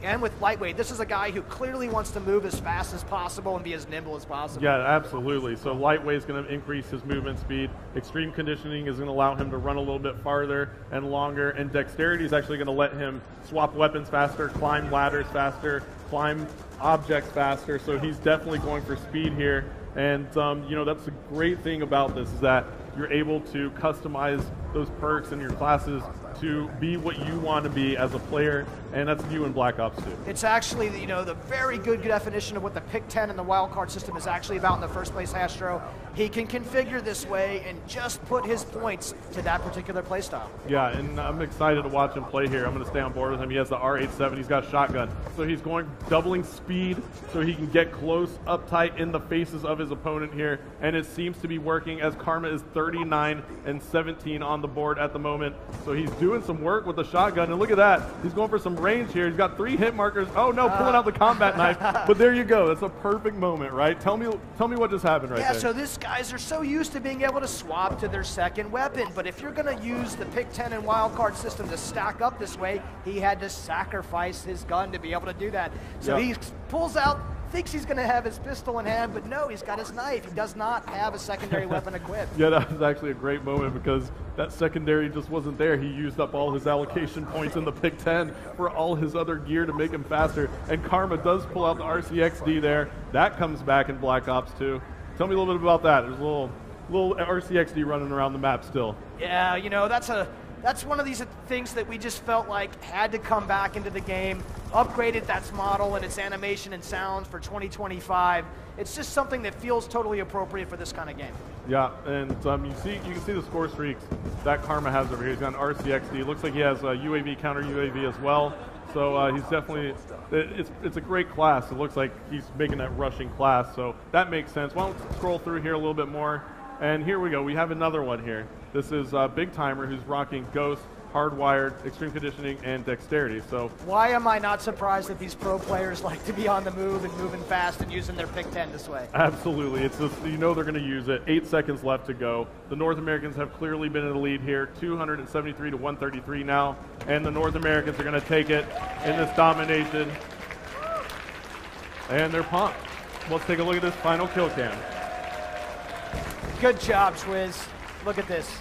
and with lightweight. This is a guy who clearly wants to move as fast as possible and be as nimble as possible.
Yeah, absolutely. So lightweight is going to increase his movement speed. Extreme conditioning is going to allow him to run a little bit farther and longer, and dexterity is actually going to let him swap weapons faster, climb ladders faster, climb objects faster. So he's definitely going for speed here. And, that's the great thing about this is that you're able to customize those perks in your classes to be what you want to be as a player, and that's you in Black Ops 2.
It's actually, the very good definition of what the pick 10 and the wildcard system is actually about in the first place, Astro. He can configure this way and just put his points to that particular playstyle.
Yeah, and I'm excited to watch him play here. I'm going to stay on board with him. He has the R87. He's got shotgun. So he's going doubling speed so he can get close, uptight in the faces of his opponent here, and it seems to be working as Karma is 39 and 17 on the board at the moment. So he's doing some work with the shotgun, and look at that. He's going for some range here. He's got 3 hit markers. Oh no, pulling out the combat knife. But there you go. That's a perfect moment, right? Tell me what just happened right there.
Yeah, so these guys are so used to being able to swap to their second weapon, but if you're going to use the pick 10 and wildcard system to stack up this way, he had to sacrifice his gun to be able to do that. So he pulls out, thinks he's going to have his pistol in hand, but no, he's got his knife. He does not have a secondary weapon equipped.
Yeah, that was actually a great moment because that secondary just wasn't there. He used up all his allocation points in the pick 10 for all his other gear to make him faster. And Karma does pull out the RCXD there. That comes back in Black Ops 2. Tell me a little bit about that. There's a little RCXD running around the map still.
Yeah, that's one of these things that we just felt like had to come back into the game, upgraded that model and its animation and sounds for 2025. It's just something that feels totally appropriate for this kind of game.
Yeah, and you can see the score streaks that Karma has over here. He's got an RCXD. It looks like he has a UAV, counter UAV as well. So he's definitely, it's a great class. It looks like he's making that rushing class, so that makes sense. Why don't we scroll through here a little bit more? And here we go. We have another one here. This is Big Timer, who's rocking Ghost, Hardwired, Extreme Conditioning, and Dexterity. So
why am I not surprised that these pro players like to be on the move and moving fast and using their pick 10 this way?
Absolutely. It's just, they're going to use it. 8 seconds left to go. The North Americans have clearly been in the lead here, 273 to 133 now, and the North Americans are going to take it in this domination. And they're pumped. Let's take a look at this final kill cam.
Good job, Twiz. Look at this.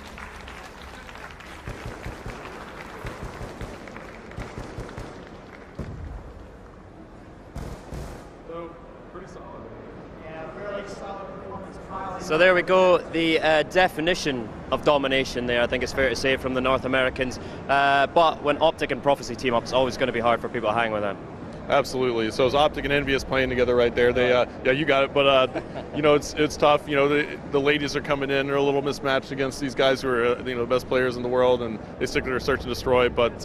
So there we go, the definition of domination there, I think it's fair to say, from the North Americans. But when Optic and Prophecy team up, it's always going to be hard for people to hang with them.
Absolutely. So it's Optic and Envious playing together right there. They, yeah, you got it. But it's tough. The ladies are coming in. They're a little mismatched against these guys who are the best players in the world, and they stick to their search and destroy. But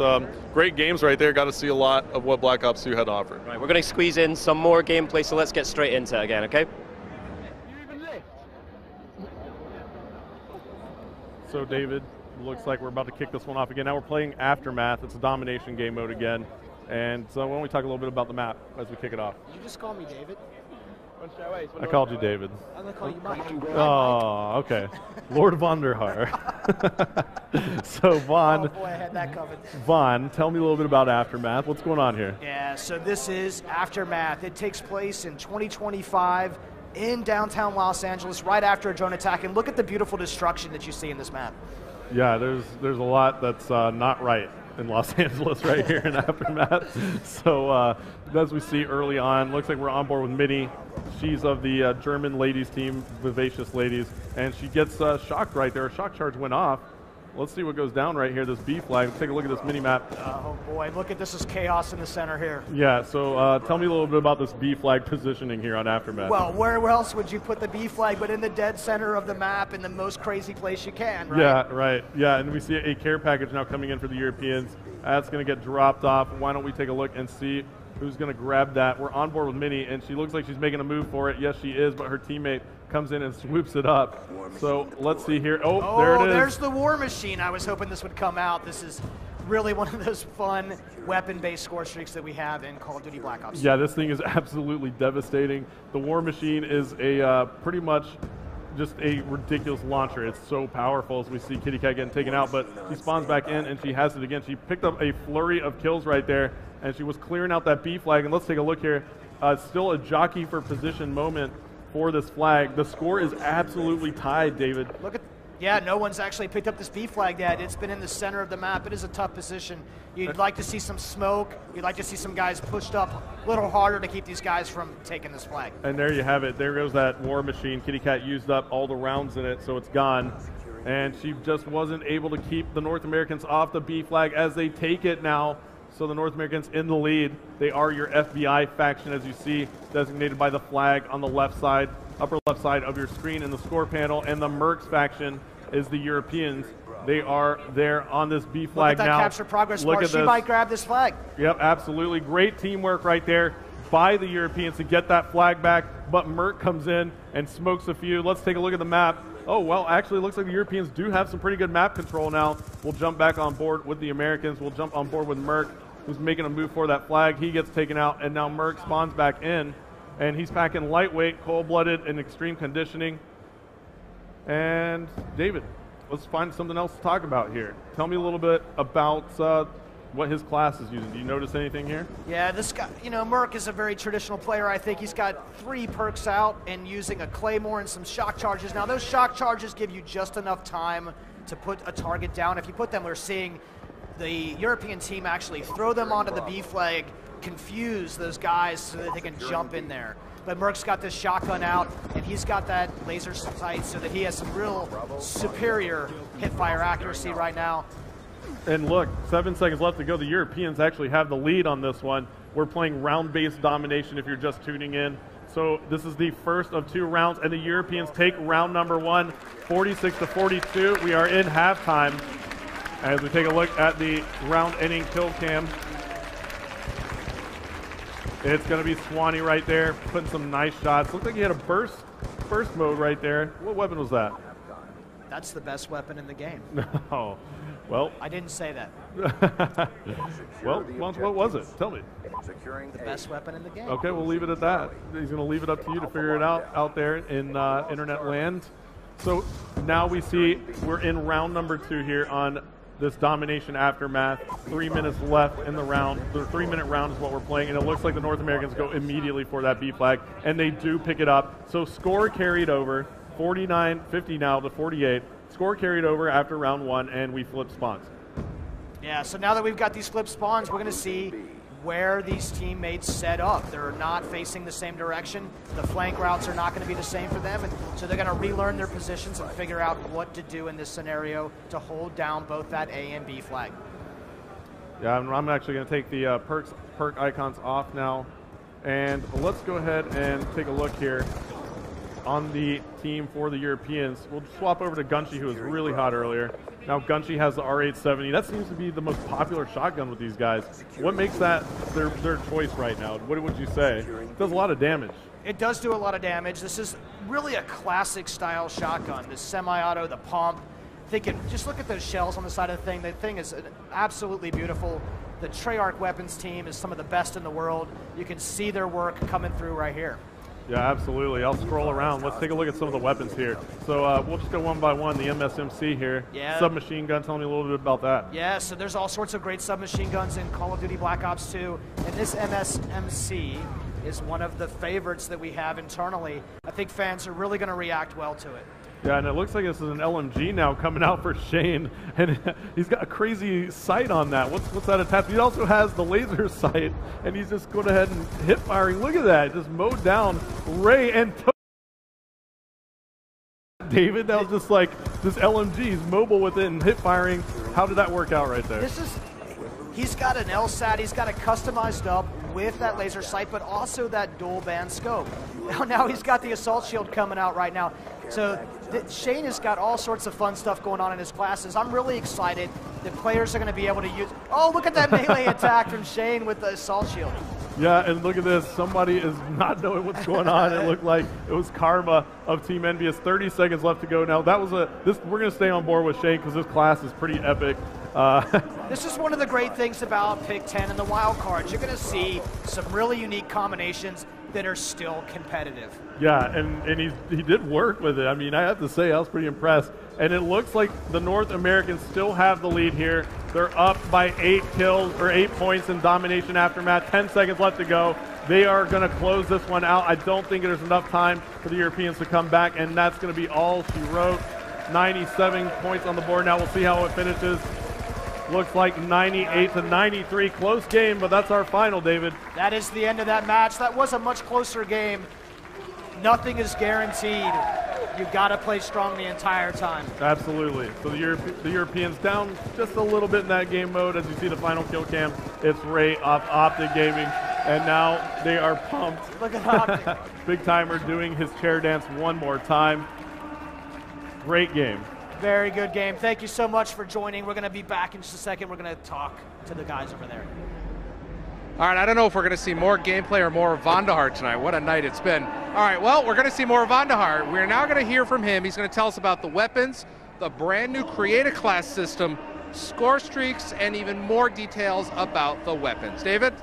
great games right there. Got to see a lot of what Black Ops 2 had to offer.
Right, we're going to squeeze in some more gameplay, so let's get straight into it again, okay?
So David, looks like we're about to kick this one off again. Now we're playing Aftermath. It's a domination game mode again. And so why don't we talk a little bit about the map as we kick it off?
Did you just call me David?
I called you David.
I'm going to call you Mike.
Oh, okay. Lord Vonderhaar. So Vaughn,
Oh boy, I had that covered.
Vaughn, tell me a little bit about Aftermath. What's going on here?
Yeah, so this is Aftermath. It takes place in 2025 in downtown Los Angeles right after a drone attack. And look at the beautiful destruction that you see in this map.
Yeah, there's a lot that's not right in Los Angeles right here in Aftermath. So as we see early on, looks like we're on board with Minnie. She's of the German ladies team, Vivacious Ladies, and she gets shocked right there. A shock charge went off, Let's see what goes down right here, this B flag. Let's take a look at this mini-map.
Oh boy, look at this is chaos in the center here.
Yeah, so tell me a little bit about this B flag positioning here on Aftermath.
Well, where else would you put the B flag but in the dead center of the map in the most crazy place you can, right?
Yeah, right. Yeah, and we see a care package now coming in for the Europeans. That's going to get dropped off. Why don't we take a look and see who's going to grab that? We're on board with Minnie, and she looks like she's making a move for it. Yes, she is, but her teammate comes in and swoops it up. So let's see here. Oh, there it is.
There's the War Machine. I was hoping this would come out. This is really one of those fun weapon-based score streaks that we have in Call of Duty Black Ops.
Yeah, this thing is absolutely devastating. The War Machine is a pretty much just a ridiculous launcher. It's so powerful as we see Kitty Cat getting taken out, but she spawns back in and she has it again. She picked up a flurry of kills right there, and she was clearing out that B flag. And let's take a look here. Still a jockey for position moment for this flag. The score is absolutely tied, David.
Look at, yeah, no one's actually picked up this B flag yet. It's been in the center of the map. It is a tough position. You'd like to see some smoke. You'd like to see some guys pushed up a little harder to keep these guys from taking this flag.
And there you have it. There goes that War Machine. Kitty Cat used up all the rounds in it, so it's gone. And she just wasn't able to keep the North Americans off the B flag as they take it now. So the North Americans in the lead. They are your FBI faction, as you see, designated by the flag on the left side, upper left side of your screen in the score panel. And the Mercs faction is the Europeans. They are there on this B flag now.
Look at that capture progress bar. She might grab this flag.
Yep, absolutely. Great teamwork right there by the Europeans to get that flag back. But Merc comes in and smokes a few. Let's take a look at the map. Oh, well, actually, it looks like the Europeans do have some pretty good map control now. We'll jump back on board with the Americans. We'll jump on board with Merc, who's making a move for that flag. He gets taken out, and now Merc spawns back in. And he's packing lightweight, cold-blooded, and extreme conditioning. And David, let's find something else to talk about here. Tell me a little bit about what his class is using. Do you notice anything here?
Yeah, this guy, you know, Merc is a very traditional player. I think he's got 3 perks out and using a Claymore and some shock charges. Now, those shock charges give you just enough time to put a target down. If you put them, we're seeing the European team actually throw them onto the B flag, confuse those guys so that they can jump in there. But Merc's got this shotgun out, and he's got that laser sight so that he has some real superior hip-fire accuracy right now.
And look, 7 seconds left to go. The Europeans actually have the lead on this one. We're playing round-based domination if you're just tuning in. So this is the first of 2 rounds, and the Europeans take round number 1, 46-42. We are in halftime as we take a look at the round-ending kill cam. It's going to be Swanee right there, putting some nice shots. Looks like he had a burst mode right there. What weapon was that?
That's the best weapon in the game.
No. Well,
I didn't say that.
Well, what was it? Tell me.
The best weapon in the game.
Okay, we'll leave it at that. He's going to leave it up to you to figure it out there in internet land. So now we see we're in round number 2 here on this domination aftermath. 3 minutes left in the round. The 3-minute round is what we're playing, and it looks like the North Americans go immediately for that B flag, and they do pick it up. So score carried over, 49-50 now to 48. Score carried over after round 1, and we flip spawns.
Yeah, so now that we've got these flip spawns, we're going to see where these teammates set up. They're not facing the same direction. The flank routes are not going to be the same for them, and so they're going to relearn their positions and figure out what to do in this scenario to hold down both that A and B flag.
Yeah, I'm actually going to take the perk icons off now, and let's go ahead and take a look here on the team for the Europeans. We'll swap over to Gunshi, who was really hot earlier. Now Gunshi has the R870. That seems to be the most popular shotgun with these guys. What makes that their choice right now? What would you say? It does a lot of damage.
It does do a lot of damage. This is really a classic style shotgun. The semi-auto, the pump. Just look at those shells on the side of the thing. The thing is absolutely beautiful. The Treyarch weapons team is some of the best in the world. You can see their work coming through right here.
Yeah, absolutely. I'll scroll around. Let's take a look at some of the weapons here. So we'll just go one by one. The MSMC here.
Yeah.
Submachine gun. Tell me a little bit about that.
Yeah, so there's all sorts of great submachine guns in Call of Duty Black Ops 2. And this MSMC is one of the favorites that we have internally. I think fans are really going to react well to it.
Yeah, and it looks like this is an LMG now coming out for Shane, and he's got a crazy sight on that. What's that attached? He also has the laser sight, and he's just going ahead and hip firing. Look at that, just mowed down Ray and took David. That was just like this LMG. He's mobile with it and hip firing. How did that work out right there?
He's got an LSAT, he's got it customized up with that laser sight, but also that dual band scope. Now he's got the assault shield coming out right now. So Shane has got all sorts of fun stuff going on in his classes. I'm really excited that players are going to be able to use, oh, look at that melee attack from Shane with the assault shield.
Yeah, and look at this. Somebody is not knowing what's going on. It looked like it was Karma of Team Envious. 30 seconds left to go now. That was we're going to stay on board with Shane because this class is pretty epic.
This is one of the great things about Pick 10 and the wild cards. You're going to see some really unique combinations that are still competitive.
Yeah, and he did work with it. I mean, I have to say, I was pretty impressed. And it looks like the North Americans still have the lead here. They're up by 8 kills, or 8 points in Domination Aftermath. 10 seconds left to go. They are going to close this one out. I don't think there's enough time for the Europeans to come back, and that's going to be all she wrote. 97 points on the board. Now we'll see how it finishes. Looks like 98 to 93. Close game, but that's our final, David.
That is the end of that match. That was a much closer game. Nothing is guaranteed. You've got to play strong the entire time.
Absolutely. So the Europeans down just a little bit in that game mode. As you see the final kill cam, it's Ray off Optic Gaming. And now they are pumped.
Look at Optic.
Big Timer doing his chair dance one more time. Great game.
Very good game. Thank you so much for joining. We're going to be back in just a second. We're going to talk to the guys over there.
All right, I don't know if we're going to see more gameplay or more Vandahar tonight. What a night it's been. All right, well, we're going to see more Vandahar. We're now going to hear from him. He's going to tell us about the weapons, the brand new Creator class system, score streaks, and even more details about the weapons. David?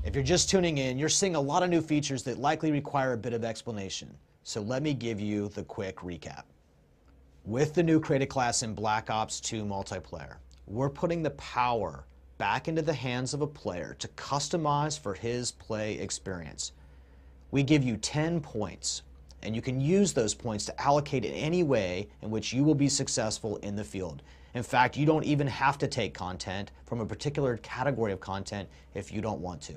If you're just tuning in, you're seeing a lot of new features that likely require a bit of explanation. So let me give you the quick recap. With the new Creator class in Black Ops 2 multiplayer, we're putting the power back into the hands of a player to customize for his play experience. We give you 10 points, and you can use those points to allocate in any way in which you will be successful in the field. In fact, you don't even have to take content from a particular category of content if you don't want to.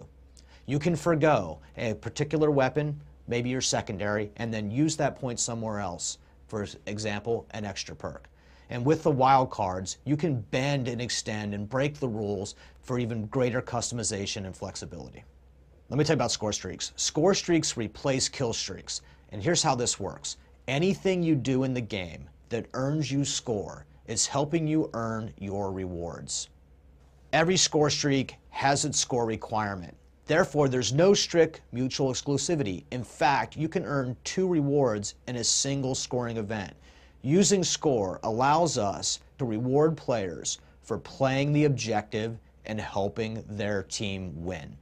You can forgo a particular weapon, maybe your secondary, and then use that point somewhere else. For example, an extra perk. And with the wild cards, you can bend and extend and break the rules for even greater customization and flexibility. Let me tell you about score streaks. Score streaks replace kill streaks. And here's how this works. Anything you do in the game that earns you score is helping you earn your rewards. Every score streak has its score requirement. Therefore, there's no strict mutual exclusivity. In fact, you can earn 2 rewards in a single scoring event. Using score allows us to reward players for playing the objective and helping their team win.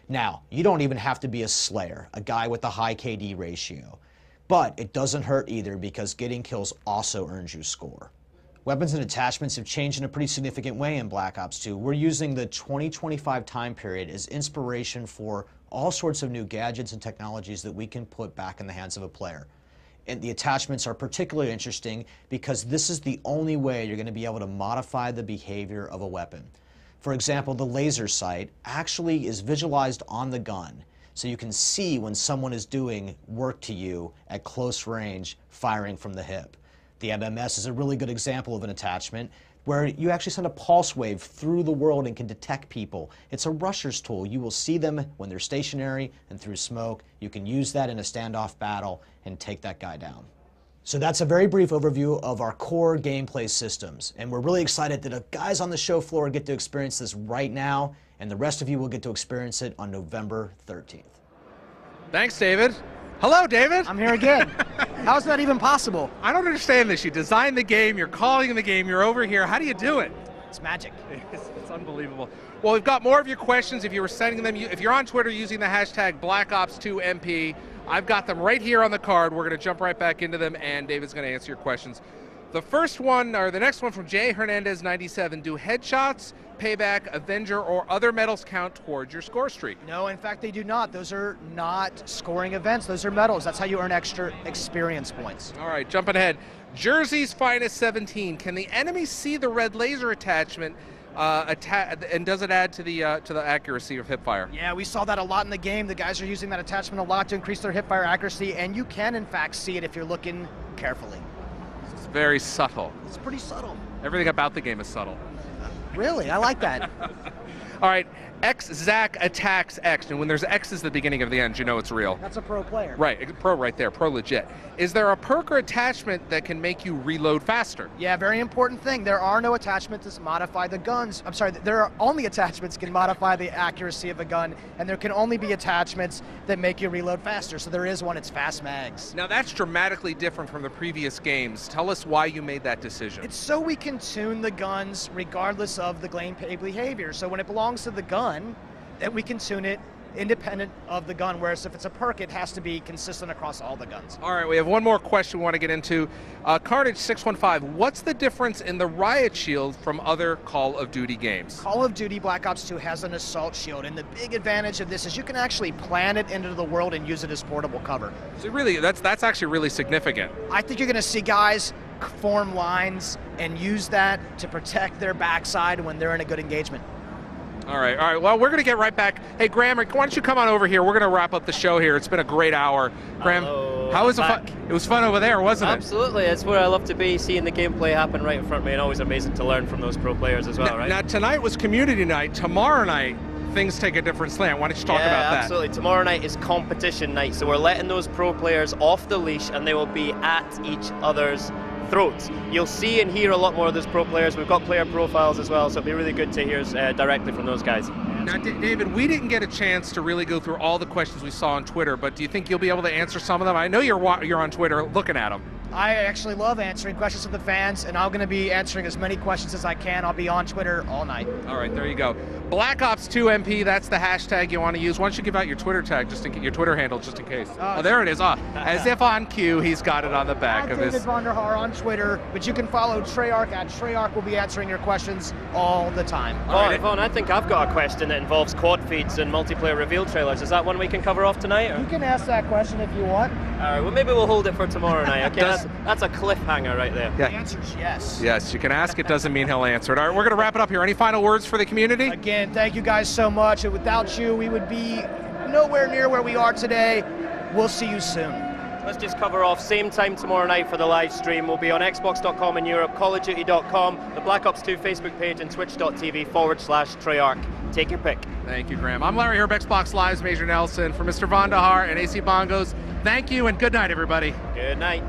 Now, you don't even have to be a Slayer, a guy with a high KD ratio. But it doesn't hurt either because getting kills also earns you score. Weapons and attachments have changed in a pretty significant way in Black Ops 2. We're using the 2025 time period as inspiration for all sorts of new gadgets and technologies that we can put back in the hands of a player. And the attachments are particularly interesting because this is the only way you're going to be able to modify the behavior of a weapon. For example, the laser sight actually is visualized on the gun, so you can see when someone is doing work to you at close range, firing from the hip. The MMS is a really good example of an attachment where you actually send a pulse wave through the world and can detect people. It's a rusher's tool. You will see them when they're stationary and through smoke. You can use that in a standoff battle and take that guy down. So that's a very brief overview of our core gameplay systems. And we're really excited that the guys on the show floor get to experience this right now, and the rest of you will get to experience it on November 13th.
Thanks, David. Hello, David.
I'm here again. How's that even possible?
I don't understand this. You designed the game, you're calling the game, you're over here. How do you do it?
It's magic.
It's unbelievable. Well, we've got more of your questions. If you were sending them, if you're on Twitter using the hashtag BlackOps2MP, I've got them right here on the card. We're going to jump right back into them, and David's going to answer your questions. The first one, or the next one from Jay Hernandez 97, do headshots, payback, Avenger, or other medals count towards your score streak?
No, in fact, they do not. Those are not scoring events. Those are medals. That's how you earn extra experience points.
All right, jumping ahead. Jersey's Finest 17. Can the enemy see the red laser attachment And does it add to the accuracy of hipfire?
Yeah, we saw that a lot in the game. The guys are using that attachment a lot to increase their hipfire accuracy, and you can in fact see it if you're looking carefully.
It's very subtle.
It's pretty subtle.
Everything about the game is subtle.
Really, I like that.
All right, Zack attacks X, and when there's X's at the beginning of the end, you know it's real.
That's a pro player.
Right, pro right there, pro legit. Is there a perk or attachment that can make you reload faster?
Yeah, very important thing. There are no attachments to modify the guns. I'm sorry, there are only attachments can modify the accuracy of a gun, and there can only be attachments that make you reload faster. So there is one, it's fast mags.
Now that's dramatically different from the previous games. Tell us why you made that decision.
It's so we can tune the guns regardless of the gameplay behavior. So when it belongs to the gun, that we can tune it independent of the gun, whereas if it's a perk, it has to be consistent across all the guns.
All right, we have one more question we want to get into. Carnage615, what's the difference in the riot shield from other Call of Duty games?
Call of Duty Black Ops 2 has an assault shield, and the big advantage of this is you can actually plant it into the world and use it as portable cover.
So really, that's actually really significant.
I think you're going to see guys form lines and use that to protect their backside when they're in a good engagement.
All right. Well, we're going to get right back. Hey, Graham, why don't you come on over here? We're going to wrap up the show here. It's been a great hour. Graham, how was it? It was fun over there, wasn't it?
Absolutely. It's where I love to be, seeing the gameplay happen right in front of me, and always amazing to learn from those pro players as well, right?
Now, tonight was community night. Tomorrow night, things take a different slant. Why don't you talk about that?
Absolutely. Tomorrow night is competition night, so we're letting those pro players off the leash, and they will be at each other's throats. You'll see and hear a lot more of those pro players. We've got player profiles as well, so it'll be really good to hear directly from those guys.
Now, David, we didn't get a chance to really go through all the questions we saw on Twitter, but do you think you'll be able to answer some of them? I know you're on Twitter looking at them.
I actually love answering questions from the fans, and I'm going to be answering as many questions as I can. I'll be on Twitter all night.
All right, there you go. Black Ops 2 MP, that's the hashtag you want to use. Why don't you give out your Twitter tag, your Twitter handle, just in case. Oh, there it is. As if on cue, he's got it on the back of his.
David Vonderhaar on Twitter, but you can follow Treyarch at Treyarch. Will be answering your questions all the time.
All right, Yvonne, I think I've got a question that involves quad feeds and multiplayer reveal trailers. Is that one we can cover off tonight? Or?
You can ask that question if you want.
All right, well, maybe we'll hold it for tomorrow night. Okay, that's a cliffhanger right there.
Yeah. The answer is yes.
Yes, you can ask. It doesn't mean he'll answer it. All right, we're going to wrap it up here. Any final words for the community?
Again, thank you guys so much. And without you, we would be nowhere near where we are today. We'll see you soon.
Let's just cover off same time tomorrow night for the live stream. We'll be on Xbox.com in Europe, CallOfDuty.com, the Black Ops 2 Facebook page, and Twitch.tv/Treyarch. Take your pick.
Thank you, Graham. I'm Larry Herb, Xbox Live's Major Nelson. For Mr. Vonderhaar and AC Bongos, thank you and good night, everybody.
Good night.